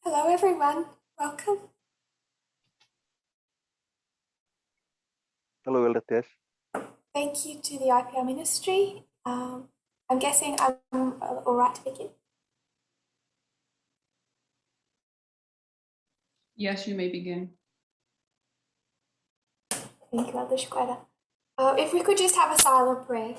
Hello everyone, welcome. Hello, Elder Tesh. Thank you to the IPR Ministry. I'm guessing I'm all right to begin. Yes, you may begin. Thank you, Elder Shkweta. If we could just have a silent prayer.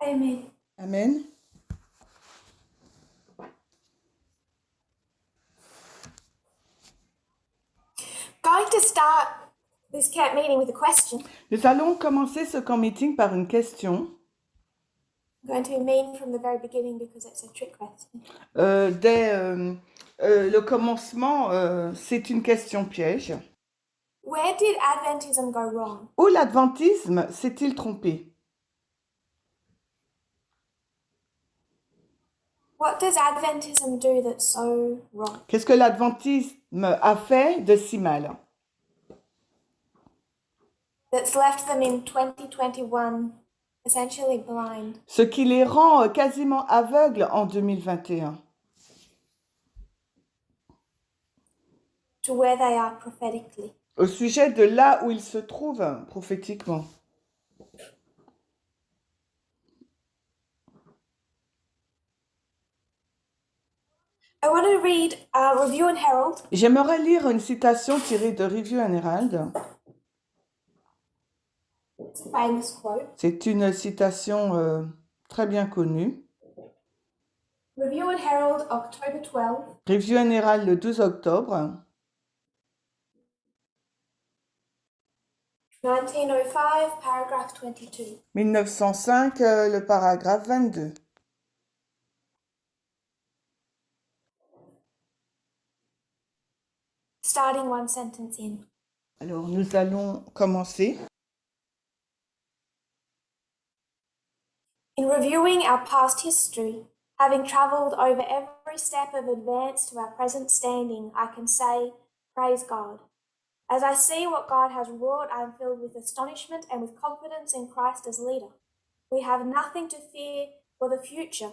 Amen. Amen. Going to start this camp meeting with a question. Nous allons commencer ce camp meeting par une question. I'm going to be mean from the very beginning because it's a trick question. Dès le commencement, c'est une question piège. Where did Adventism go wrong? Où l'adventisme s'est-il trompé? What does Adventism do that's so wrong? Qu'est-ce que l'adventisme a fait de si mal? That's left them in 2021 essentially blind. Ce qui les rend quasiment aveugles en 2021. To where they are prophetically. Au sujet de là où ils se trouvent prophétiquement. I want to read Review and Herald. J'aimerais lire une citation tirée de Review and Herald. It's a famous quote. C'est une citation très bien connue. Review and Herald, October 12. Review and Herald le 12 octobre. 1905, paragraph 22. 1905, le paragraphe 22. Starting one sentence in. Alors, nous allons commencer. In reviewing our past history, having travelled over every step of advance to our present standing, I can say, praise God. As I see what God has wrought, I am filled with astonishment and with confidence in Christ as leader. We have nothing to fear for the future,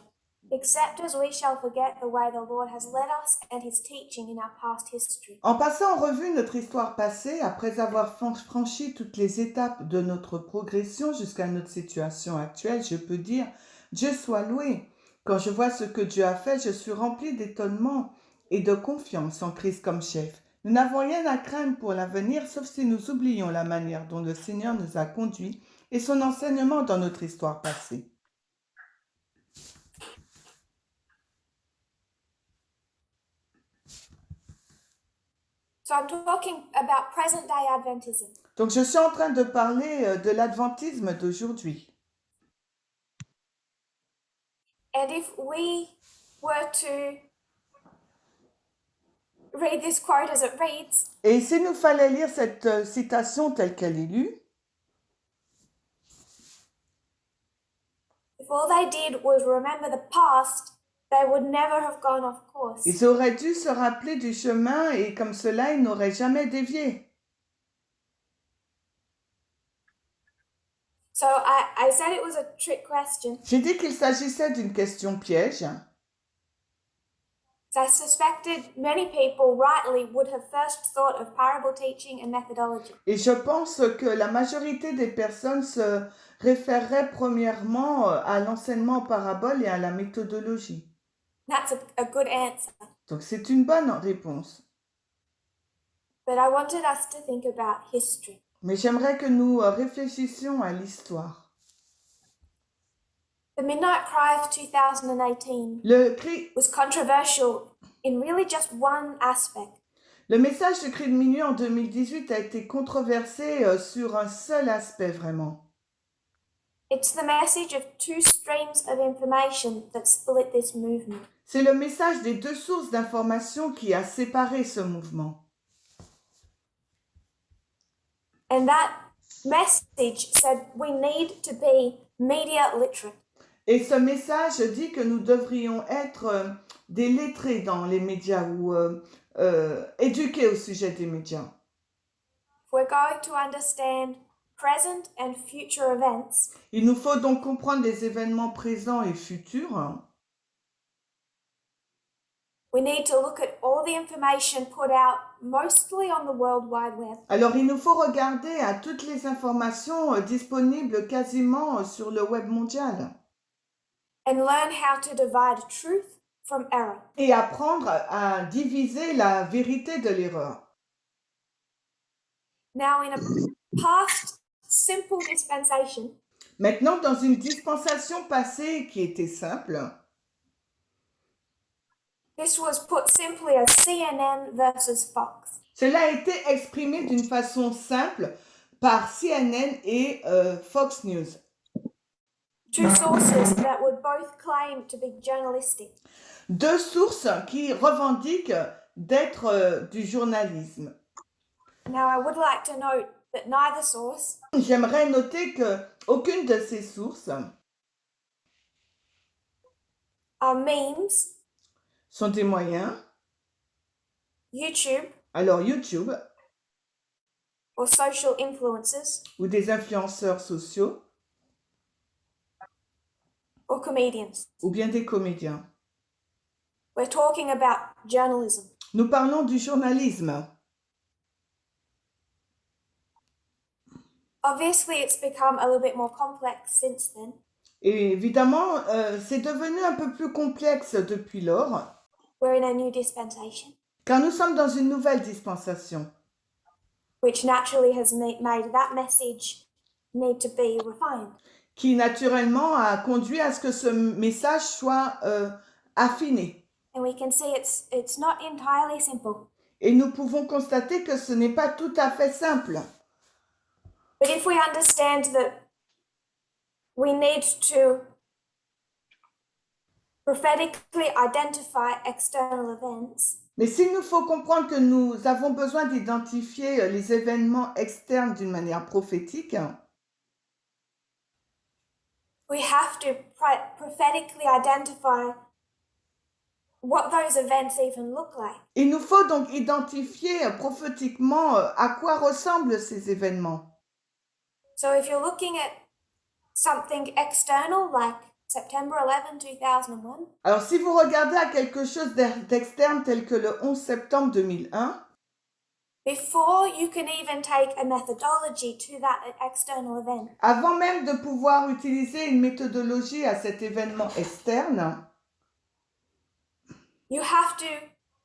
except as we shall forget the way the Lord has led us and his teaching in our past history. En passant en revue notre histoire passée, après avoir franchi toutes les étapes de notre progression jusqu'à notre situation actuelle, je peux dire « Dieu soit loué ». Quand je vois ce que Dieu a fait, je suis rempli d'étonnement et de confiance en Christ comme chef. Nous n'avons rien à craindre pour l'avenir, sauf si nous oublions la manière dont le Seigneur nous a conduits et son enseignement dans notre histoire passée. So I'm talking about present-day Adventism. Donc je suis en train de parler de l'adventisme d'aujourd'hui. And if we were to read this quote as it reads, Et s'il nous fallait lire cette citation telle qu'elle est lue, if all they did was remember the past, they would never have gone off course. ils auraient dû se rappeler du chemin et comme cela, ils n'auraient jamais dévié. So I said it was a trick question. J'ai dit qu'il s'agissait d'une question piège. I suspected many people rightly would have first thought of parable teaching and methodology. Et je pense que la majorité des personnes se référeraient premièrement à l'enseignement en parabole et à la méthodologie. That's a good answer. Donc c'est une bonne réponse. But I wanted us to think about history. Mais j'aimerais que nous réfléchissions à l'histoire. The Midnight Cry of 2018 Le cri was controversial in really just one aspect. Le message du cri de minuit en 2018 a été controversé sur un seul aspect vraiment. It's the message of two streams of information that split this movement. C'est le message des deux sources d'information qui a séparé ce mouvement. And that message said we need to be media literate. Et ce message dit que nous devrions être des lettrés dans les médias ou éduqués au sujet des médias. If we're going to understand present and future events, Il nous faut donc comprendre les événements présents et futurs. we need to look at all the information put out mostly on the World Wide Web. Alors, il nous faut regarder à toutes les informations disponibles quasiment sur le web mondial And learn how to divide truth from error. et apprendre à diviser la vérité de l'erreur. Now, in a past simple dispensation, Maintenant, dans une dispensation passée qui était simple, this was put simply as CNN versus Fox. cela a été exprimé d'une façon simple par CNN et Fox News. Two sources that would both claim to be journalistic. Deux sources qui revendiquent d'être du journalisme. Now, I would like to note that neither source J'aimerais noter que aucune de ces sources are memes, sont des moyens, YouTube, alors YouTube, or social influencers, ou des influenceurs sociaux, or comedians. ou bien des comédiens. We're talking about journalism. Nous parlons du journalisme. Obviously, it's become a little bit more complex since then. Et évidemment, c'est devenu un peu plus complexe depuis lors, We're in a new dispensation, car nous sommes dans une nouvelle dispensation, which naturally has made that message need to be refined. qui naturellement a conduit à ce que ce message soit affiné. And we can see it's not entirely simple. Et nous pouvons constater que ce n'est pas tout à fait simple. But if we understand that we need to prophetically identify external events, Mais s'il nous faut comprendre que nous avons besoin d'identifier les événements externes d'une manière prophétique, we have to prophetically identify what those events even look like. il nous faut donc identifier prophétiquement à quoi ressemblent ces événements. So if you're looking at something external like September 11, 2001, Alors si vous regardez à quelque chose d'externe tel que le 11 septembre 2001, before you can even take a methodology to that external event, avant même de pouvoir utiliser une méthodologie à cet événement externe, you have to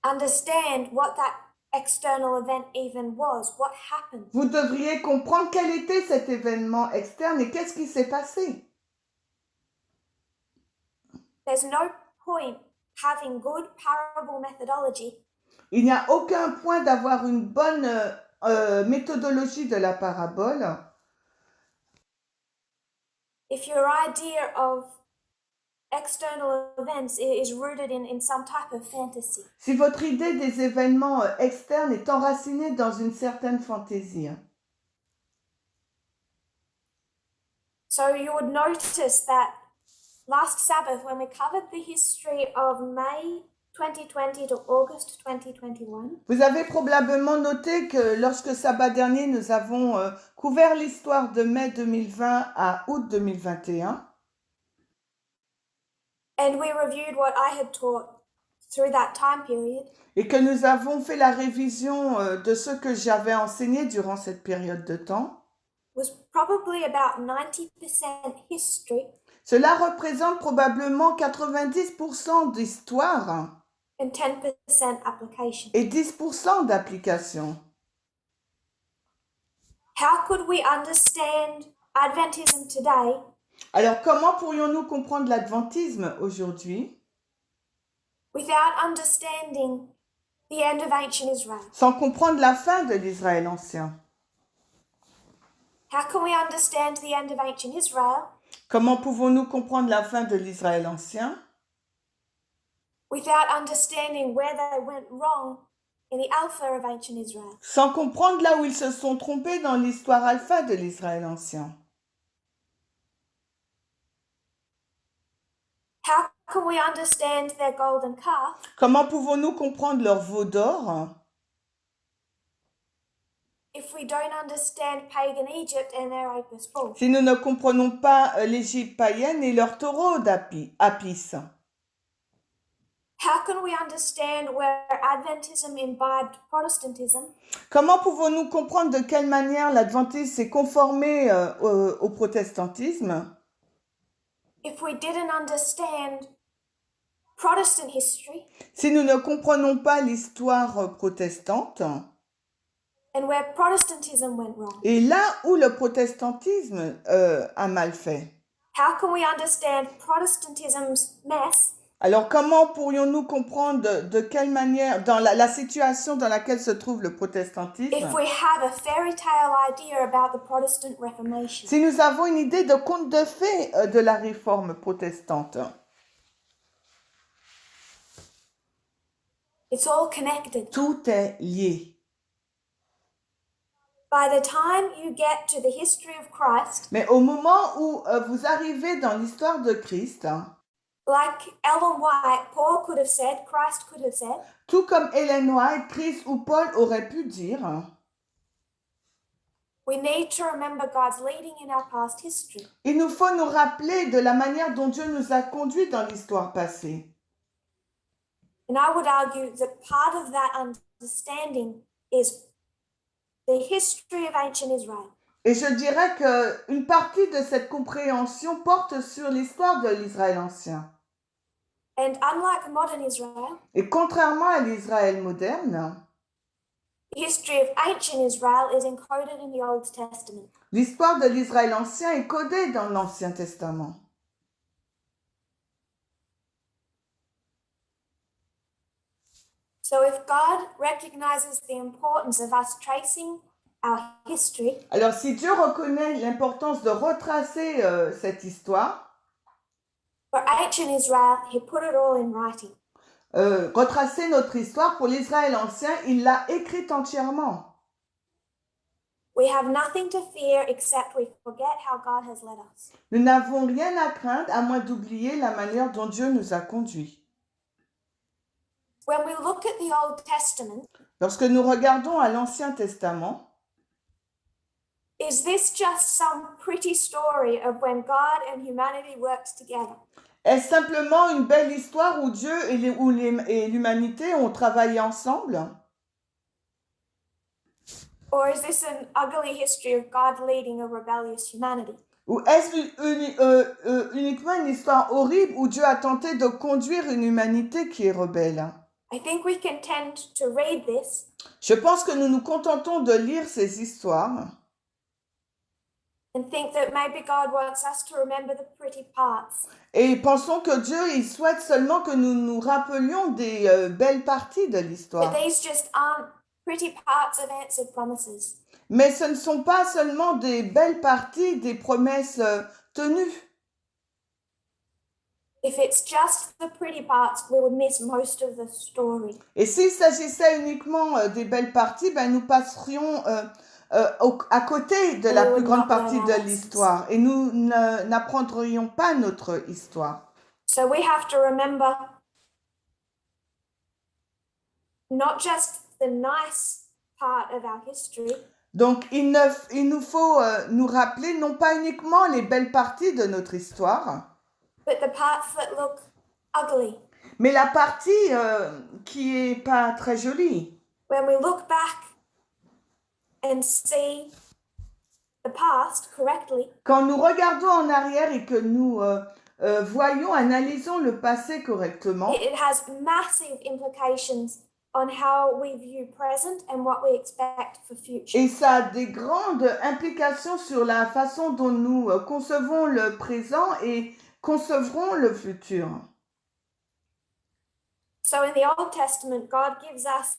understand what that external event even was, what happened. vous devriez comprendre quel était cet événement externe et qu'est-ce qui s'est passé. There's no point having good parable methodology Il n'y a aucun point d'avoir une bonne méthodologie de la parabole if your idea of external events is rooted in some type of fantasy. si votre idée des événements externes est enracinée dans une certaine fantaisie. So you would notice that last Sabbath, when we covered the history of May 2020 to August 2021, Vous avez probablement noté que lorsque sabbat dernier, nous avons couvert l'histoire de mai 2020 à août 2021 and we reviewed what I had taught through that time period, et que nous avons fait la révision de ce que j'avais enseigné durant cette période de temps, was probably about 90% history cela représente probablement 90% d'histoire and 10% application. et 10% d'application. How could we understand Adventism today Alors, comment pourrions-nous comprendre l'adventisme aujourd'hui without understanding the end of ancient Israel? sans comprendre la fin de l'Israël ancien? How can we understand the end of ancient Israel Comment pouvons-nous comprendre la fin de l'Israël ancien without understanding where they went wrong in the Alpha of ancient Israel. sans comprendre là où ils se sont trompés dans l'histoire alpha de l'Israël ancien. How can we understand their golden calf Comment pouvons-nous comprendre leur veau d'or if we don't understand pagan Egypt and their Apis bull? si nous ne comprenons pas l'Égypte païenne et leur taureau d'Apis? How can we understand where Adventism imbibed Protestantism Comment pouvons-nous comprendre de quelle manière l'adventisme s'est conformé au protestantisme if we didn't understand Protestant history si nous ne comprenons pas l'histoire protestante and where Protestantism went wrong? et là où le protestantisme a mal fait? How can we understand Protestantism's mess Alors comment pourrions-nous comprendre de quelle manière, dans la situation dans laquelle se trouve le protestantisme, if we have a fairy tale idea about the Protestant Reformation? si nous avons une idée de conte de fées de la réforme protestante? It's all connected. Tout est lié. By the time you get to the history of Christ, Mais au moment où vous arrivez dans l'histoire de Christ, like Ellen White, Paul could have said, Christ could have said, tout comme Ellen White, Chris ou Paul auraient pu dire, we need to remember God's leading in our past history. il nous faut nous rappeler de la manière dont Dieu nous a conduits dans l'histoire passée. And I would argue that part of that understanding is the history of ancient Israel. Et je dirais qu'une partie de cette compréhension porte sur l'histoire de l'Israël ancien. And unlike modern Israel, Et contrairement à l'Israël moderne, the history of ancient Israel is encoded in the Old Testament. l'histoire de l'Israël ancien est codée dans l'Ancien Testament. So if God recognizes the importance of us tracing our history, Alors si Dieu reconnaît l'importance de retracer cette histoire, for ancient Israel, he put it all in writing. retracer notre histoire pour l'Israël ancien, il l'a écrite entièrement. We have nothing to fear except we forget how God has led us. Nous n'avons rien à craindre à moins d'oublier la manière dont Dieu nous a conduits. When we look at the Old Testament, Lorsque nous regardons à l'Ancien Testament, is this just some pretty story of when God and humanity worked together? est-ce simplement une belle histoire où Dieu et l'humanité ont travaillé ensemble? Or is this an ugly history of God leading a rebellious humanity? Ou est-ce uniquement une histoire horrible où Dieu a tenté de conduire une humanité qui est rebelle? I think we can tend to read this Je pense que nous nous contentons de lire ces histoires and think that maybe God wants us to remember the pretty parts. et pensons que Dieu, il souhaite seulement que nous nous rappelions des belles parties de l'histoire. But these just aren't pretty parts of answered promises. Mais ce ne sont pas seulement des belles parties, des promesses tenues. If it's just the pretty parts, we would miss most of the story. Et s'il s'agissait uniquement des belles parties, ben nous passerions à côté de la plus grande partie de l'histoire et nous n'apprendrions pas notre histoire. So we have to remember not just the nice part of our history, Donc il nous faut nous rappeler non pas uniquement les belles parties de notre histoire, but the parts that look ugly. mais la partie qui est pas très jolie. When we look back and see the past correctly, Quand nous regardons en arrière et que nous voyons, analysons le passé correctement, it has massive implications on how we view present and what we expect for future. et ça a des grandes implications sur la façon dont nous concevons le présent et concevrons le futur. So in the Old Testament, God gives us,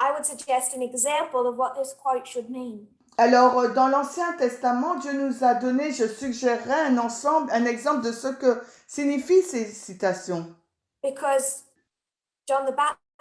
I would suggest, an example of what this quote should mean. Alors, dans l'Ancien Testament, Dieu nous a donné, je suggérerais un exemple de ce que signifient ces citations. Because John the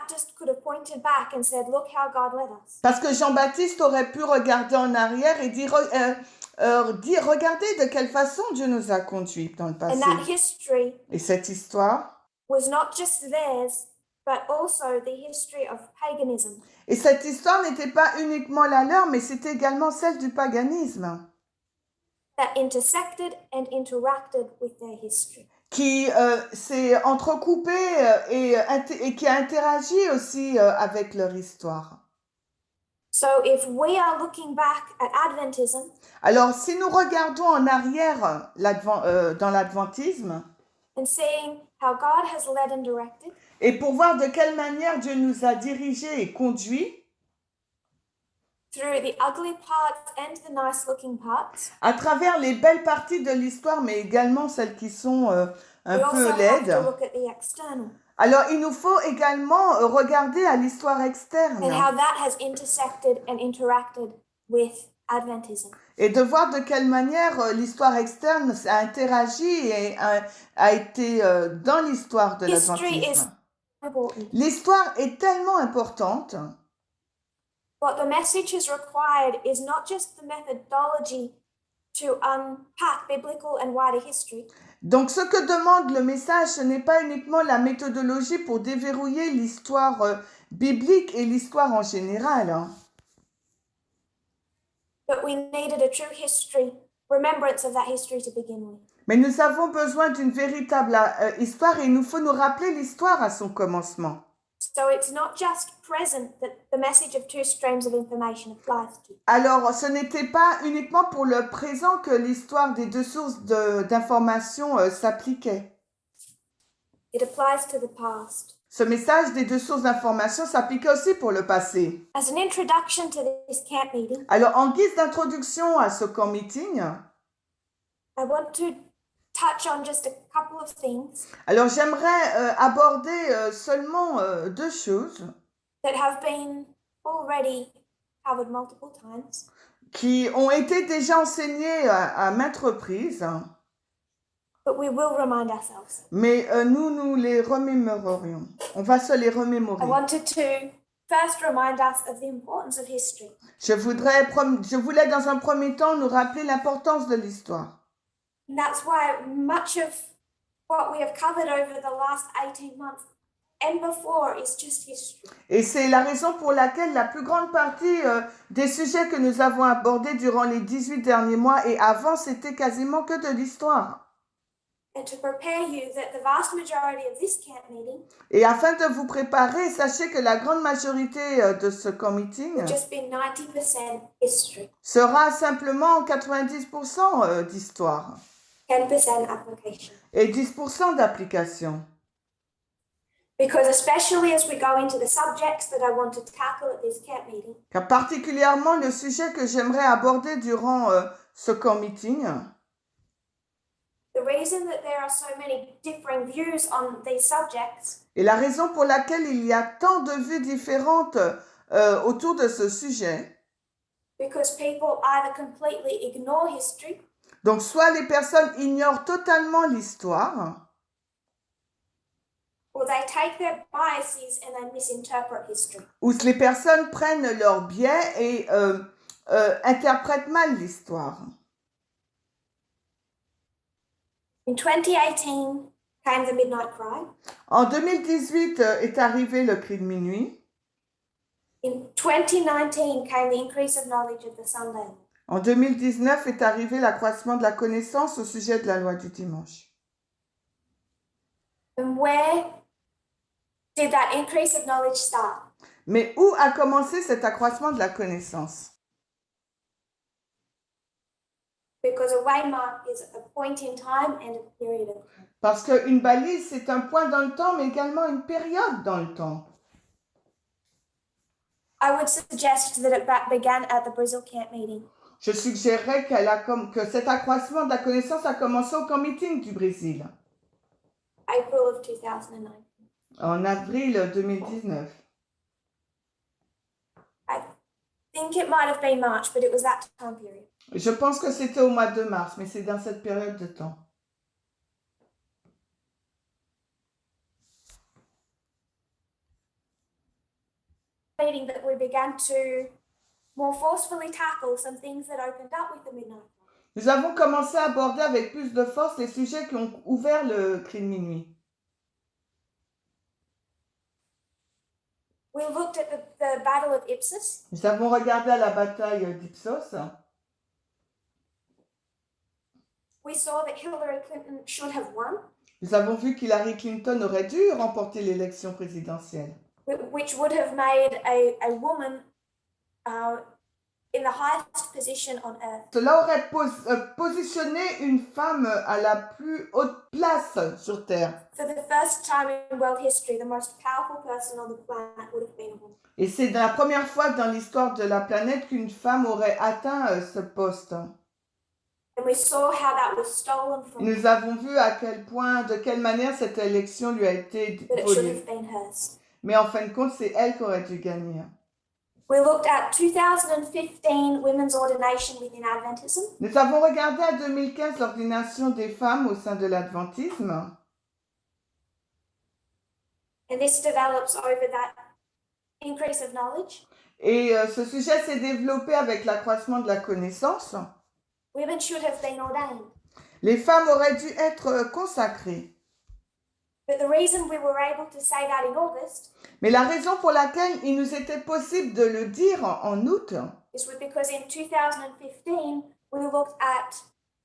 Baptist could have pointed back and said, "Look how God led us." Parce que Jean-Baptiste aurait pu regarder en arrière et dire, regardez de quelle façon Dieu nous a conduits dans le And passé. that history Et cette histoire, was not just theirs, but also the history of paganism. et cette histoire n'était pas uniquement la leur, mais c'était également celle du paganisme, That intersected and interacted with their history. qui s'est entrecoupée et qui a interagi aussi avec leur histoire. So if we are looking back at Adventism, Alors, si nous regardons en arrière dans l'adventisme, and seeing how God has led and directed, et pour voir de quelle manière Dieu nous a dirigés et conduits, through the ugly parts and the nice looking parts, à travers les belles parties de l'histoire, mais également celles qui sont un we peu also have laides, to look at the external alors il nous faut également regarder à l'histoire externe and how that has intersected and interacted with Adventism. et de voir de quelle manière l'histoire externe a interagi et a été dans l'histoire de History is l'adventisme. important. L'histoire est tellement importante. What the message has required is not just the methodology to unpack biblical and wider history, Donc, ce que demande le message, ce n'est pas uniquement la méthodologie pour déverrouiller l'histoire biblique et l'histoire en général, hein. but we needed a true history, remembrance of that history to begin with. Mais nous avons besoin d'une véritable histoire et il nous faut nous rappeler l'histoire à son commencement. So it's not just present that the message of two streams of information applies to. Alors, ce n'était pas uniquement pour le présent que l'histoire des deux sources d'information s'appliquait. It applies to the past. Ce message des deux sources d'information s'appliquait aussi pour le passé. As an introduction to this camp meeting, Alors, en guise d'introduction à ce camp meeting, I want to touch on just a couple of things alors j'aimerais aborder seulement deux choses that have been already covered multiple times, qui ont été déjà enseignées à maintes reprises, but we will remind ourselves. mais nous les remémorerions. On va se les I remémorer. wanted to first remind us of the importance of history. Je voulais dans un premier temps nous rappeler l'importance de l'histoire. And that's why much of what we have covered over the last 18 months and before is just history. Et c'est la raison pour laquelle la plus grande partie des sujets que nous avons abordés durant les 18 derniers mois et avant, c'était quasiment que de l'histoire. And to prepare you that the vast majority of this camp meeting Et afin de vous préparer, sachez que la grande majorité de ce camp meeting will just be 90% history, sera simplement 90% d'histoire 10% application. et 10% d'application. Because especially as we go into the subjects that I want to tackle at this camp meeting, Car particulièrement le sujet que j'aimerais aborder durant ce camp meeting, the reason that there are so many differing views on these subjects et la raison pour laquelle il y a tant de vues différentes autour de ce sujet, because people either completely ignore history donc soit les personnes ignorent totalement l'histoire, or they take their biases and they misinterpret history. ou les personnes prennent leurs biais et interprètent mal l'histoire. In 2018 came the Midnight Cry. En 2018 est arrivé le cri de minuit. In 2019 came the increase of knowledge of the Sunday. En 2019 est arrivé l'accroissement de la connaissance au sujet de la loi du dimanche. And where did that increase of knowledge start? Mais où a commencé cet accroissement de la connaissance? Because a waymark is a point in time and a period of time. Parce qu'une balise, c'est un point dans le temps, mais également une période dans le temps. I would suggest that it began at the Brazil camp meeting. Je suggérerais que cet accroissement de la connaissance a commencé au camp meeting du Brésil, April of 2009. en avril 2019. I think it might have been March, but it was that time period. Je pense que c'était au mois de mars, mais c'est dans cette période de temps. meeting that we began to more forcefully tackle some things that opened up with the midnight cry. Nous avons commencé à aborder avec plus de force les sujets qui ont ouvert le cri de minuit. We looked at the Battle of Ipsus. Nous avons regardé à la bataille d'Ipsos. We saw that Hillary Clinton should have won, Nous avons vu qu'Hillary Clinton aurait dû remporter l'élection présidentielle, which would have made a woman in the highest position on earth. Cela aurait positionné une femme à la plus haute place sur Terre. For the first time in world history, the most powerful person on the planet would have been a woman. Et c'est la première fois dans l'histoire de la planète qu'une femme aurait atteint ce poste. And we saw how that was stolen from her, Nous avons vu à quel point, de quelle manière cette élection lui a été but it should volée. have been hers. Mais en fin de compte, c'est elle qui aurait dû gagner. We looked at 2015 women's ordination within Adventism. Nous avons regardé à 2015 l'ordination des femmes au sein de l'adventisme. And this develops over that increase of knowledge. Et ce sujet s'est développé avec l'accroissement de la connaissance. Women should have been ordained. Les femmes auraient dû être consacrées. But the reason we were able to say that in August Mais la raison pour laquelle il nous était possible de le dire en août, is because in 2015 we looked at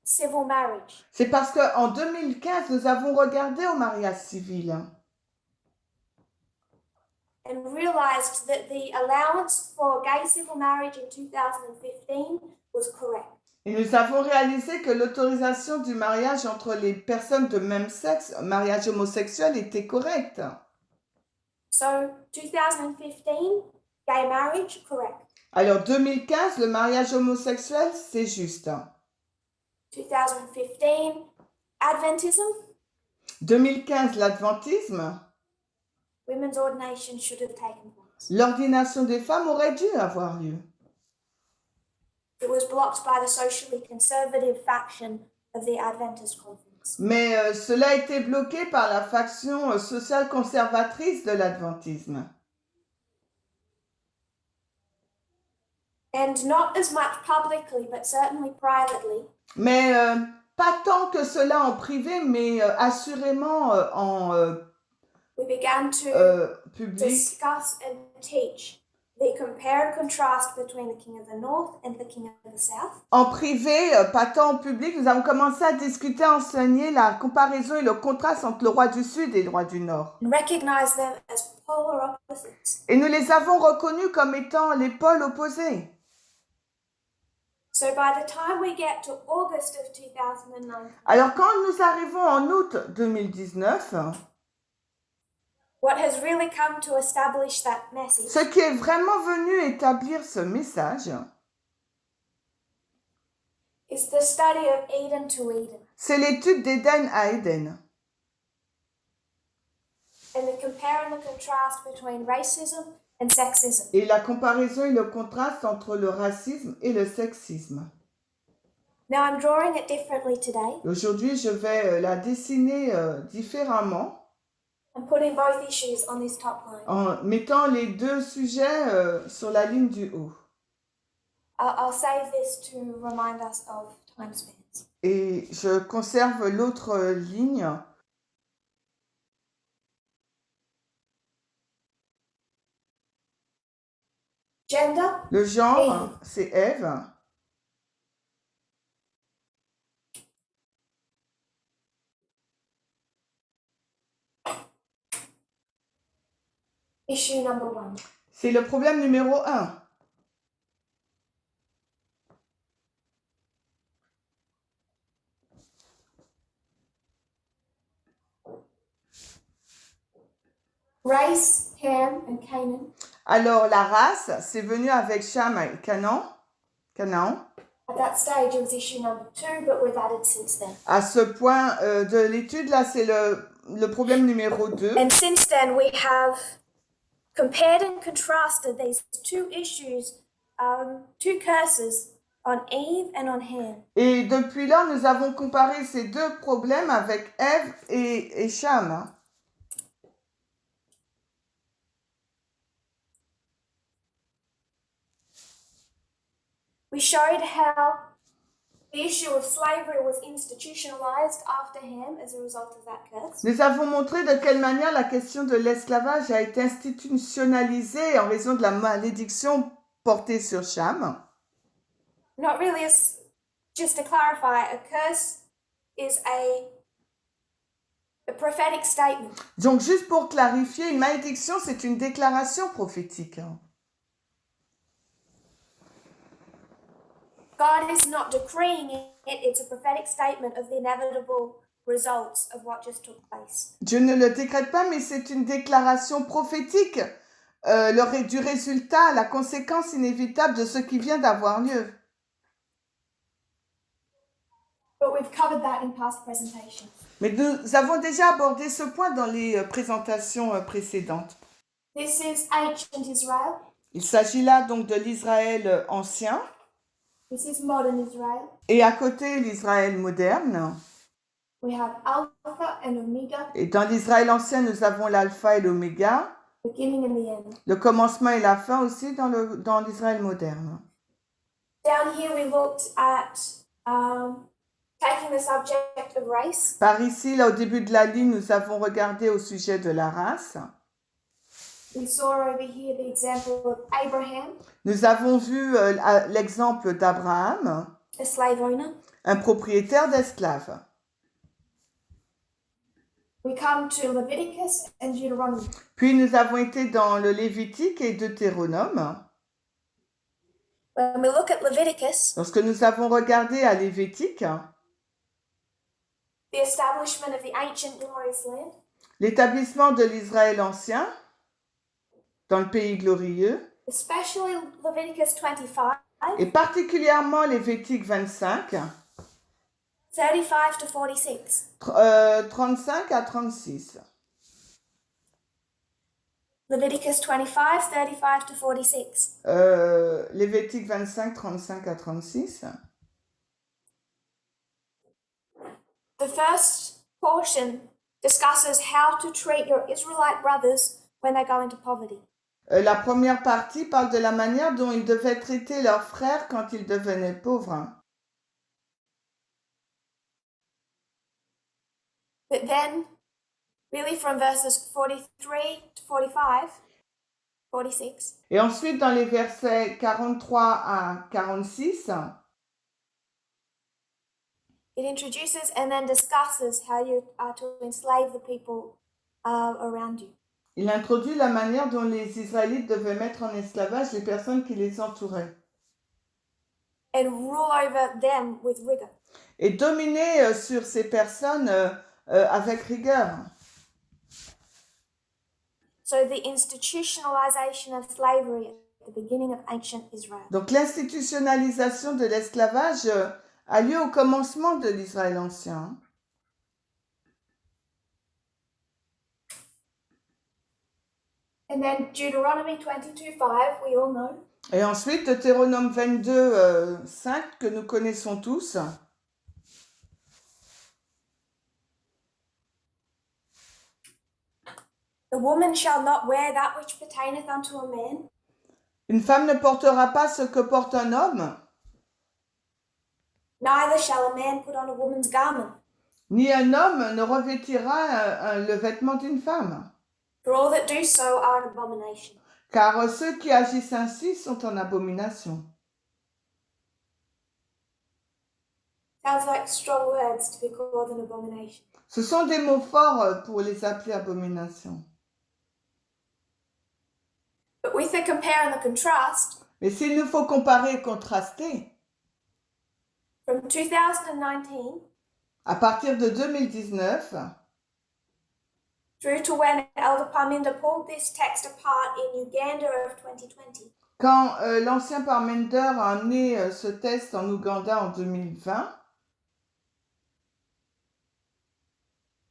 civil marriage. c'est parce qu'en 2015, nous avons regardé au mariage civil. And realized that the allowance for gay civil marriage in 2015 was correct. Et nous avons réalisé que l'autorisation du mariage entre les personnes de même sexe, mariage homosexuel, était correcte. So 2015, gay marriage, correct. Alors 2015, le mariage homosexuel, c'est juste. 2015, Adventism, 2015, l'adventisme, women's ordination should have taken place. l'ordination des femmes aurait dû avoir lieu. It was blocked by the socially conservative faction of the Adventist Conference. Mais cela a été bloqué par la faction sociale conservatrice de l'adventisme. And not as much publicly, but certainly privately, Mais pas tant que cela en privé, mais assurément en we began to public. discuss and teach the compare and contrast between the King of the North and the King of the South. En privé, pas tant en public, nous avons commencé à discuter, à enseigner la comparaison et le contraste entre le roi du Sud et le roi du Nord. And recognize them as polar opposites. Et nous les avons reconnus comme étant les pôles opposés. So by the time we get to August of 2019, Alors quand nous arrivons en août 2019, what has really come to establish that message ce qui est vraiment venu établir ce message, is the study of Eden to Eden c'est l'étude d'Éden à Éden. and the compare and the contrast between racism and sexism. Et la comparaison et le contraste entre le racisme et le sexisme. Now I'm drawing it differently today. Aujourd'hui, je vais la dessiner différemment I'm putting both issues on this top line. en mettant les deux sujets sur la ligne du haut. I'll save this to remind us of time spans. Et je conserve l'autre ligne. Gender, Le genre, c'est Ève. issue number 1. C'est le problème numéro 1. Race, Ham, and Canaan. Alors, la race, c'est venu avec Cham et Canaan. At that stage, it was issue number 2, but we've added since then. À ce point de l'étude, là, c'est le problème numéro 2. And since then, we have compared and contrasted these two issues, two curses on Eve and on Ham. Et depuis là, nous avons comparé ces deux problèmes avec Ève et Cham. We showed how the issue of slavery was institutionalized after Ham as a result of that curse. Nous avons montré de quelle manière la question de l'esclavage a été institutionnalisée en raison de la malédiction portée sur Cham. Not really, just to clarify, a curse is a prophetic statement. Donc, juste pour clarifier, une malédiction, c'est une déclaration prophétique. God is not decreeing it, it's a prophetic statement of the inevitable results of what just took place. Dieu ne le décrète pas, mais c'est une déclaration prophétique du résultat, la conséquence inévitable de ce qui vient d'avoir lieu. But we've covered that in past presentations. Mais nous avons déjà abordé ce point dans les présentations précédentes. This is ancient Israel. Il s'agit là donc de l'Israël ancien. This is modern Israel. Et à côté, l'Israël moderne. We have Alpha and Omega, Et dans l'Israël ancien, nous avons l'alpha et l'oméga, beginning and the end. le commencement et la fin aussi dans l'Israël moderne. Down here we looked at taking the subject of race. Par ici, là au début de la ligne, nous avons regardé au sujet de la race. We saw over here the example of Abraham, Nous avons vu l'exemple d'Abraham, a slave owner. un propriétaire d'esclaves. We come to Leviticus and Deuteronomy. Puis nous avons été dans le Lévitique et Deutéronome. When we look at Leviticus, Lorsque nous avons regardé à Lévitique, the establishment of the ancient glorious land, l'établissement de l'Israël ancien dans le pays glorieux, especially Leviticus 25, et particulièrement Lévitique 25, 35 to 46. 35 à 36. Leviticus 25, 35 to 46. Lévitique 25, 35 à 36. The first portion discusses how to treat your Israelite brothers when they go into poverty. La première partie parle de la manière dont ils devaient traiter leurs frères quand ils devenaient pauvres. But then, really from verses 43 to 45, 46, Et ensuite, dans les versets 43 à 46, it introduces and then discusses how you are to enslave the people around you. il introduit la manière dont les Israélites devaient mettre en esclavage les personnes qui les entouraient And rule over them with rigor. et dominer sur ces personnes avec rigueur. So the institutionalization of slavery at the beginning of ancient Israel. Donc l'institutionnalisation de l'esclavage a lieu au commencement de l'Israël ancien. And then Deuteronomy 22:5, we all know. Et ensuite, Deutéronome 22, 5, que nous connaissons tous. The woman shall not wear that which pertaineth unto a man, Une femme ne portera pas ce que porte un homme, neither shall a man put on a woman's garment. ni un homme ne revêtira le vêtement d'une femme. For all that do so are an abomination. Car ceux qui agissent ainsi sont en abomination. Sounds like strong words to be called an abomination. Ce sont des mots forts pour les appeler abominations. But with the compare and the contrast, Mais s'il nous faut comparer et contraster, from 2019 à partir de 2019, through to when Elder Parminder pulled this text apart in Uganda of 2020, quand l'ancien Parmender a amené ce test en Ouganda en 2020,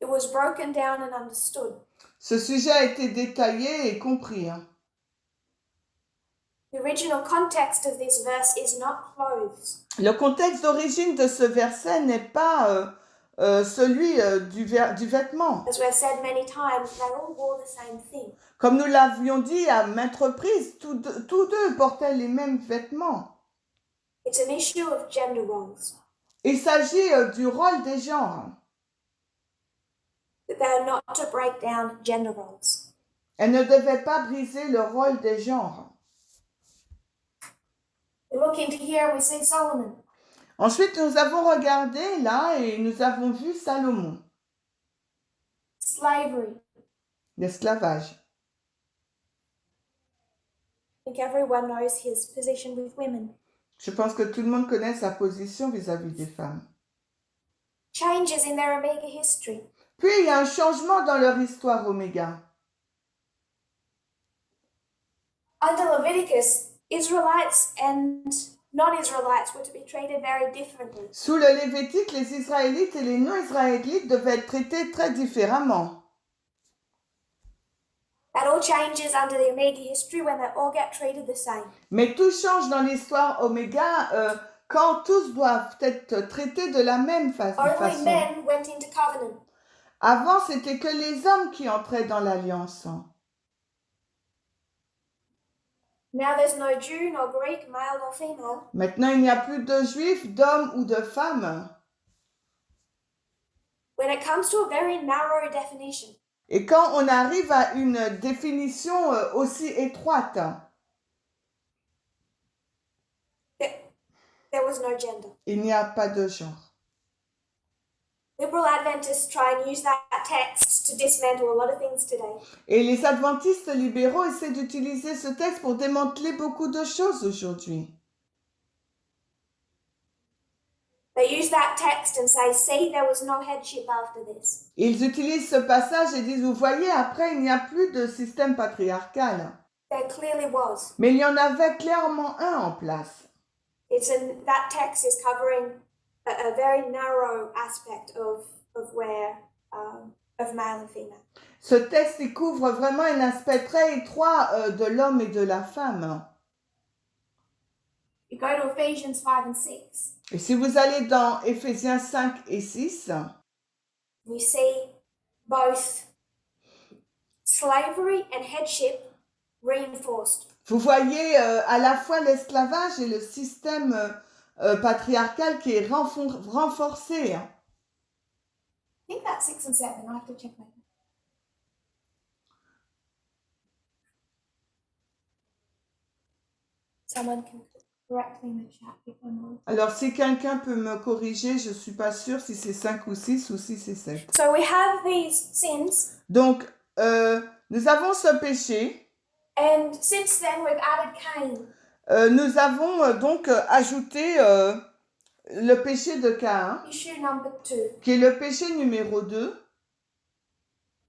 it was broken down and understood. ce sujet a été détaillé et compris. The original context of this verse is not clothes. Le contexte d'origine de ce verset n'est pas celui du vêtement. As we've said many times, they all wore the same thing. Comme nous l'avions dit à maintes reprises, tous deux portaient les mêmes vêtements. It's an issue of gender roles, Il s'agit du rôle des genres. that they are not to break down gender roles. Elle ne devait pas briser le rôle des genres. We look into here and we see Solomon. Ensuite, nous avons regardé là et nous avons vu Salomon, Slavery. l'esclavage. I think everyone knows his position with women. Je pense que tout le monde connaît sa position vis-à-vis des femmes. Changes in their Omega history. Puis, il y a un changement dans leur histoire Oméga. Under Leviticus, Israelites and non-Israelites were to be treated very differently. Sous le Lévitique, les Israélites et les non-Israélites devaient être traités très différemment. That all changes under the Omega history when they all get treated the same. Mais tout change dans l'histoire Oméga quand tous doivent être traités de la même façon. Only men went into covenant. Avant, c'était que les hommes qui entraient dans l'alliance. Now there's no Jew, nor Greek, male nor female. Maintenant, il n'y a plus de juifs, d'hommes ou de femmes. When it comes to a very narrow definition, Et quand on arrive à une définition aussi étroite, there was no gender. il n'y a pas de genre. Liberal Adventists try and use that text to dismantle a lot of things today. Et les adventistes libéraux essaient d'utiliser ce texte pour démanteler beaucoup de choses aujourd'hui. They use that text and say, see, there was no headship after this. Ils utilisent ce passage et disent, vous voyez, après, il n'y a plus de système patriarcal. There clearly was. Mais il y en avait clairement un en place. That text is covering a very narrow aspect of male and female. Ce texte, il couvre vraiment un aspect très étroit de l'homme et de la femme. You go to Ephesians 5 and 6. Et si vous allez dans Éphésiens 5 et 6, we see both slavery and headship reinforced. vous voyez à la fois l'esclavage et le système patriarcal qui est renforcé. I think that's 6 and 7. I have to check my. Someone can correct me in the chat if I'm wrong. Alors, si quelqu'un peut me corriger, je ne suis pas sûre si c'est 5 ou 6 ou si c'est 7. So we have these sins. Donc, nous avons ce péché. And since then, we've added Cain. Nous avons donc ajouté le péché de Caïn, Issue number 2. qui est le péché numéro 2,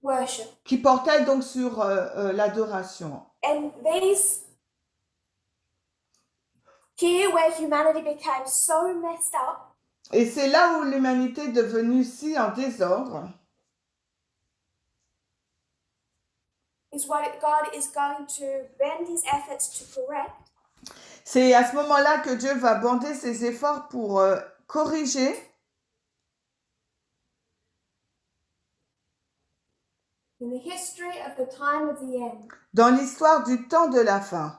Worship. qui portait donc sur l'adoration. And these, here where humanity became so messed up, Et c'est là où l'humanité est devenue si en désordre, is what God is going to bend his efforts to correct. c'est à ce moment-là que Dieu va bander ses efforts pour corriger In the history of the time of the end. dans l'histoire du temps de la fin.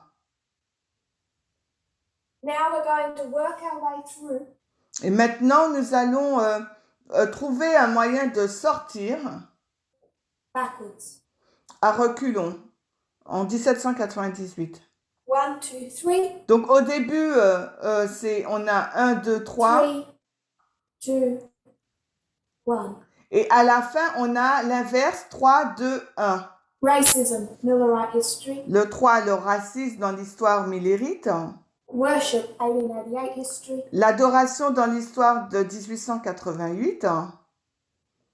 Now we're going to work our way through. Et maintenant, nous allons trouver un moyen de sortir Backwards. à reculons en 1798. 1, 2, 3. Donc au début, on a 1, 2, 3. 3, 2, 1. Et à la fin, on a l'inverse, 3, 2, 1. Racism, Millerite history. Le 3, le racisme dans l'histoire millérite. Worship, 1888 history. L'adoration dans l'histoire de 1888.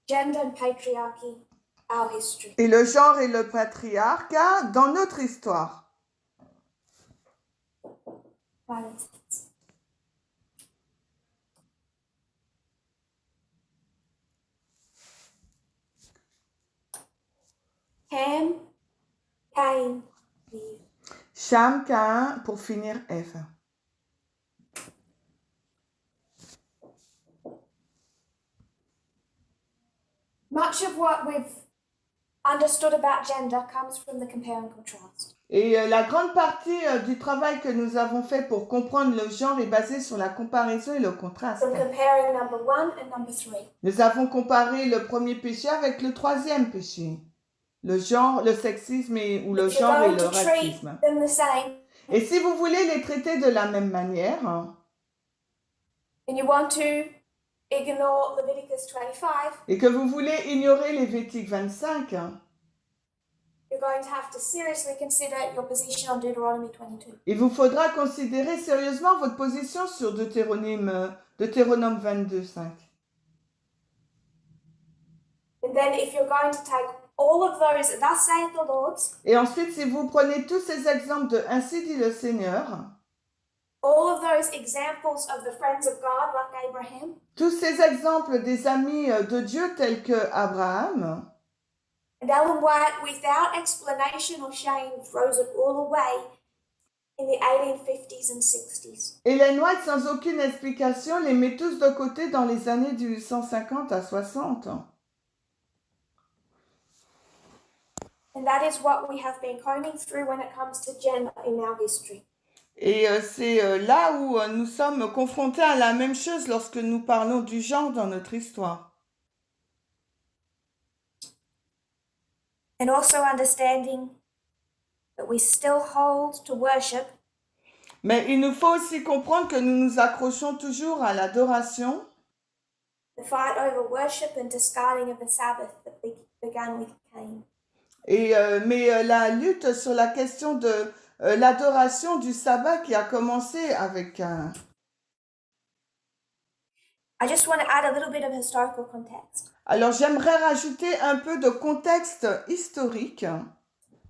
Gender and patriarchy, our history. Et le genre et le patriarcat dans notre histoire. Violence. Ham, Cain, Eve. Cham, Caïn, pour finir, Ève. Much of what we've understood about gender comes from the compare and contrast. Et la grande partie du travail que nous avons fait pour comprendre le genre est basée sur la comparaison et le contraste. from comparing number 1 and number 3. Nous avons comparé le premier péché avec le troisième péché, le genre, le sexisme ou le If you're genre et going le to treat racisme. them the same, Et si vous voulez les traiter de la même manière, and you want to ignore Leviticus 25, et que vous voulez ignorer Lévitique 25, you're going to have to seriously consider your position on Deuteronomy 22. il vous faudra considérer sérieusement votre position sur Deutéronome 22, 5. And then if you're going to take all of those, thus saith the Lord, Et ensuite, si vous prenez tous ces exemples de Ainsi dit le Seigneur, all of those examples of the friends of God, like Abraham, tous ces exemples des amis de Dieu tels que Abraham, and Ellen White, without explanation or shame, throws it all away in the 1850s and 60s. Ellen White, sans aucune explication, les met tous de côté dans les années 1850 à 60. And that is what we have been combing through when it comes to gender in our history. Et c'est là où nous sommes confrontés à la même chose lorsque nous parlons du genre dans notre histoire. And also understanding that we still hold to worship, Mais il nous faut aussi comprendre que nous nous accrochons toujours à l'adoration, the fight over worship and discarding of the Sabbath that began with Cain. mais la lutte sur la question de l'adoration du sabbat qui a commencé avec un... I just want to add a little bit of historical context. Alors j'aimerais rajouter un peu de contexte historique.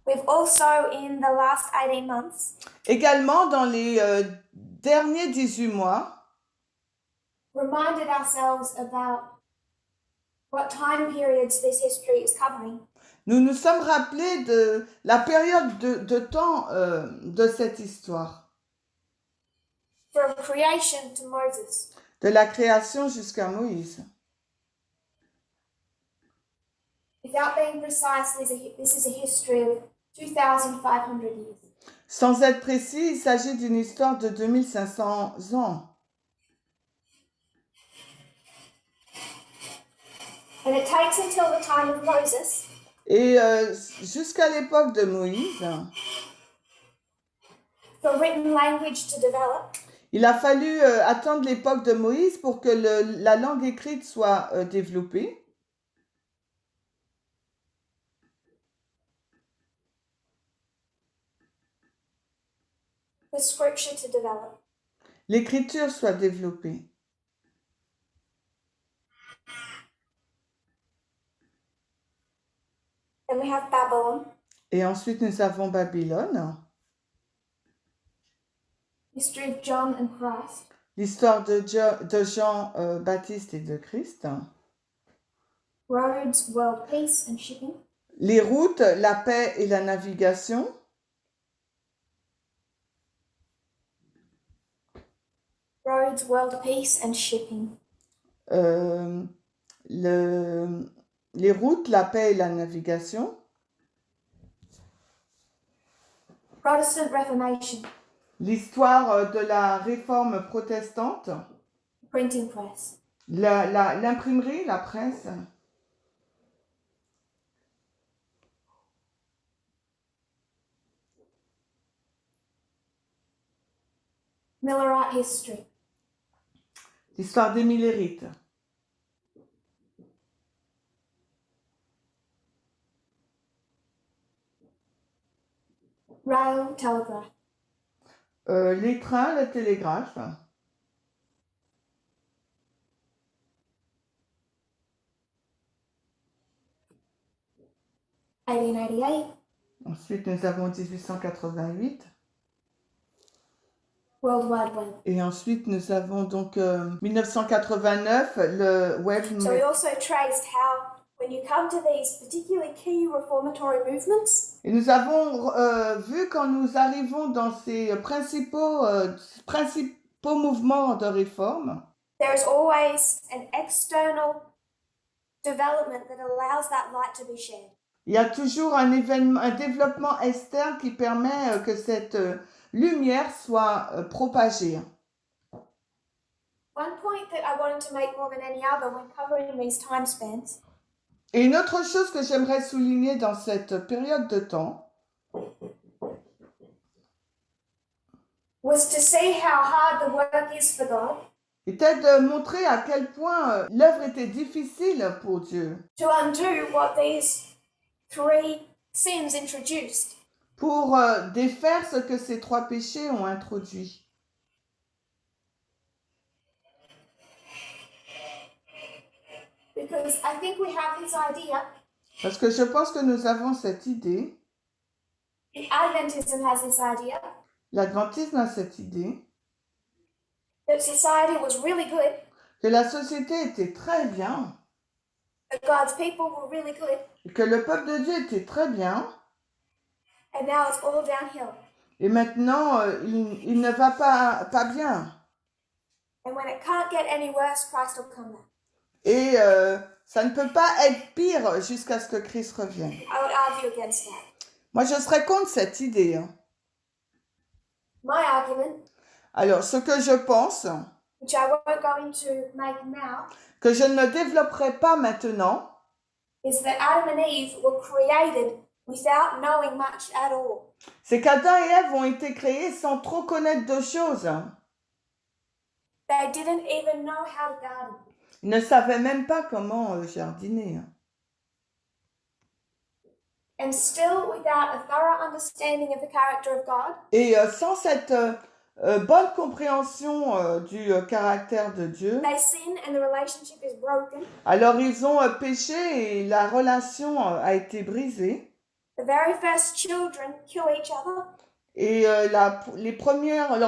We've also, in the last 18 months, Également, dans les derniers 18 mois, reminded ourselves about what time periods this history is covering. nous nous sommes rappelés de la période de temps de cette histoire, From creation to Moses. de la création jusqu'à Moïse. Without being precise, this is a history of 2,500 years. Sans être précis, il s'agit d'une histoire de 2500 ans. And it takes until the time of Moses Et jusqu'à l'époque de Moïse, for written language to develop. il a fallu attendre l'époque de Moïse pour que la langue écrite soit développée. For scripture to develop. L'écriture soit développée. Then we have Babylon. Et ensuite, nous avons Babylone, History of John and Christ. l'histoire de Jean-Baptiste et de Christ, Roads, world peace and shipping. les routes, la paix et la navigation, Roads, world peace and shipping. les routes, la paix et la navigation, Protestant Reformation. l'histoire de la réforme protestante, Printing press. l'imprimerie, la presse, Millerite history. l'histoire des Millérites, Rail, telegraph. les trains, le télégraphe, 1888. ensuite nous avons 1888, World Wide Web. et ensuite nous avons donc 1989, le web. So we also traced how, when you come to these particularly key reformatory movements, Et nous avons vu quand nous arrivons dans ces principaux mouvements de réforme, there is always an external development that allows that light to be shared. Il y a toujours un événement, un développement externe qui permet que cette lumière soit propagée. One point that I wanted to make more than any other when covering these time spans Et une autre chose que j'aimerais souligner dans cette période de temps, was to see how hard the work is for God était de montrer à quel point l'œuvre était difficile pour Dieu, to undo what these three sins introduced. pour défaire ce que ces trois péchés ont introduit. Because I think we have this idea, Parce que je pense que nous avons cette idée, Adventism has this idea, l'adventisme a cette idée, that society was really good, que la société était très bien, that God's people were really good, et que le peuple de Dieu était très bien, and now it's all downhill. et maintenant il ne va pas bien. And when it can't get any worse, Christ will come back. Et ça ne peut pas être pire jusqu'à ce que Christ revienne. I would argue against that. Moi, je serais contre cette idée. Hein. My argument, Alors, ce que je pense, which I won't go into make now, que je ne développerai pas maintenant, is that Adam and Eve were created without knowing much at all. c'est qu'Adam et Ève ont été créés sans trop connaître de choses. They didn't even know how to garden. Ils ne savaient même pas comment jardiner. And still, without a thorough understanding of the character of God, Et sans cette bonne compréhension du caractère de Dieu, they sin and the relationship is broken. alors ils ont péché et la relation a été brisée. The very first children kill each other. Et leurs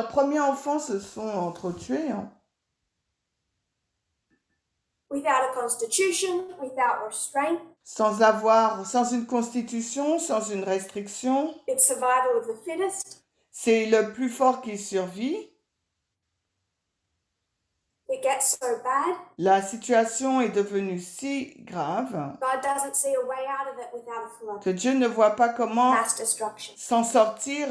premiers enfants se sont entretués. Hein. Without a constitution, without restraint, Sans une constitution, sans une restriction. it's survival of the fittest. C'est le plus fort qui survit. It gets so bad, La situation est devenue si grave God doesn't see a way out of it without a flood. que Dieu ne voit pas comment Mass destruction. s'en sortir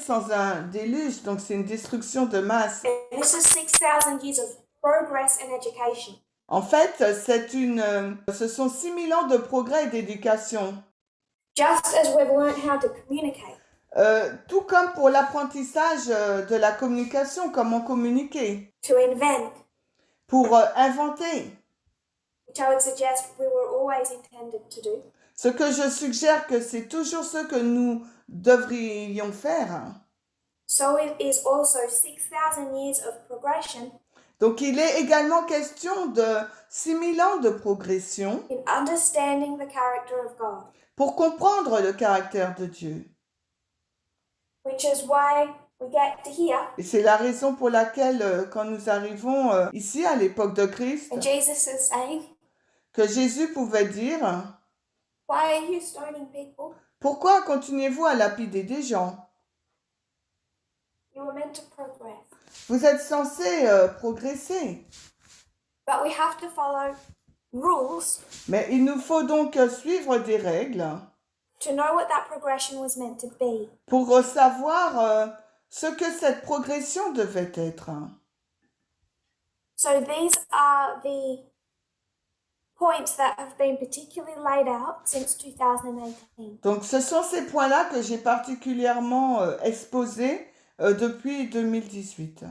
sans un déluge. Donc c'est une destruction de masse. And this is 6,000 years of progress and education. En fait, ce sont 6000 ans de progrès et d'éducation. Just as we've learned how to communicate, Tout comme pour l'apprentissage de la communication, comment communiquer, to invent, pour inventer. which I would suggest we were always intended to do. Ce que je suggère que c'est toujours ce que nous devrions faire. So it is also 6,000 years of progression Donc il est également question de 6000 ans de progression in understanding the character of God, pour comprendre le caractère de Dieu. which is why we get to hear, Et c'est la raison pour laquelle, quand nous arrivons ici à l'époque de Christ, and Jesus is saying, que Jésus pouvait dire « why are you stoning people? Pourquoi continuez-vous à lapider des gens ? You were meant to progress. Vous êtes censés progresser. But we have to follow rules Mais il nous faut donc suivre des règles to know what that progression was meant to be. pour savoir ce que cette progression devait être. So these are the points that have been particularly laid out since 2018. Donc ce sont ces points-là que j'ai particulièrement exposés depuis 2018.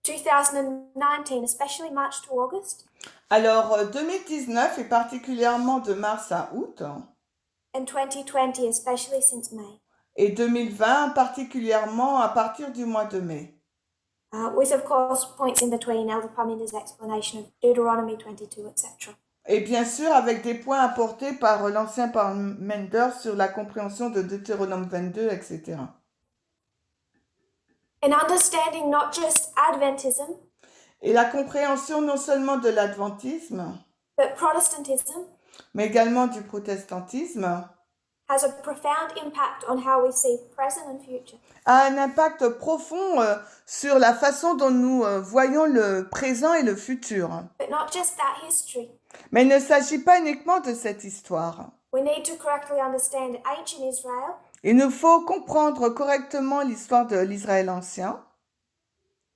2019, especially March to August, Alors 2019 et particulièrement de mars à août and 2020, especially since May, et 2020 particulièrement à partir du mois de mai. with of course points in between Elder Parminder's explanation of Deuteronomy 22, etc. Et bien sûr avec des points apportés par l'ancien Parmender sur la compréhension de Deutéronome 22, etc. And understanding not just Adventism, Et la compréhension non seulement de l'adventisme, but Protestantism mais également du protestantisme, has a profound impact on how we see present and future. a un impact profond sur la façon dont nous voyons le présent et le futur. But not just that history, Mais il ne s'agit pas uniquement de cette histoire. We need to correctly understand ancient Israel, Il nous faut comprendre correctement l'histoire de l'Israël ancien,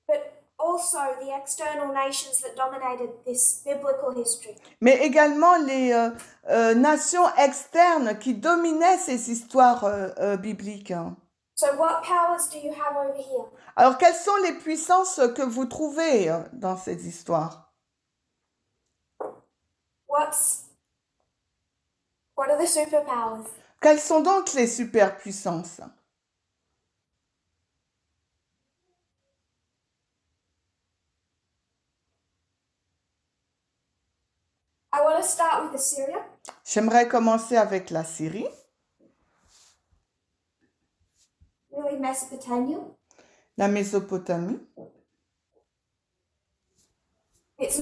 but also the external nations that dominated this biblical history. mais également les nations externes qui dominaient ces histoires bibliques. So what powers do you have over here? Alors, quelles sont les puissances que vous trouvez dans ces histoires? What are the superpowers? Quelles sont donc les superpuissances? I want to start with Assyria. J'aimerais commencer avec la Syrie, Really Mesopotamia. la Mésopotamie. This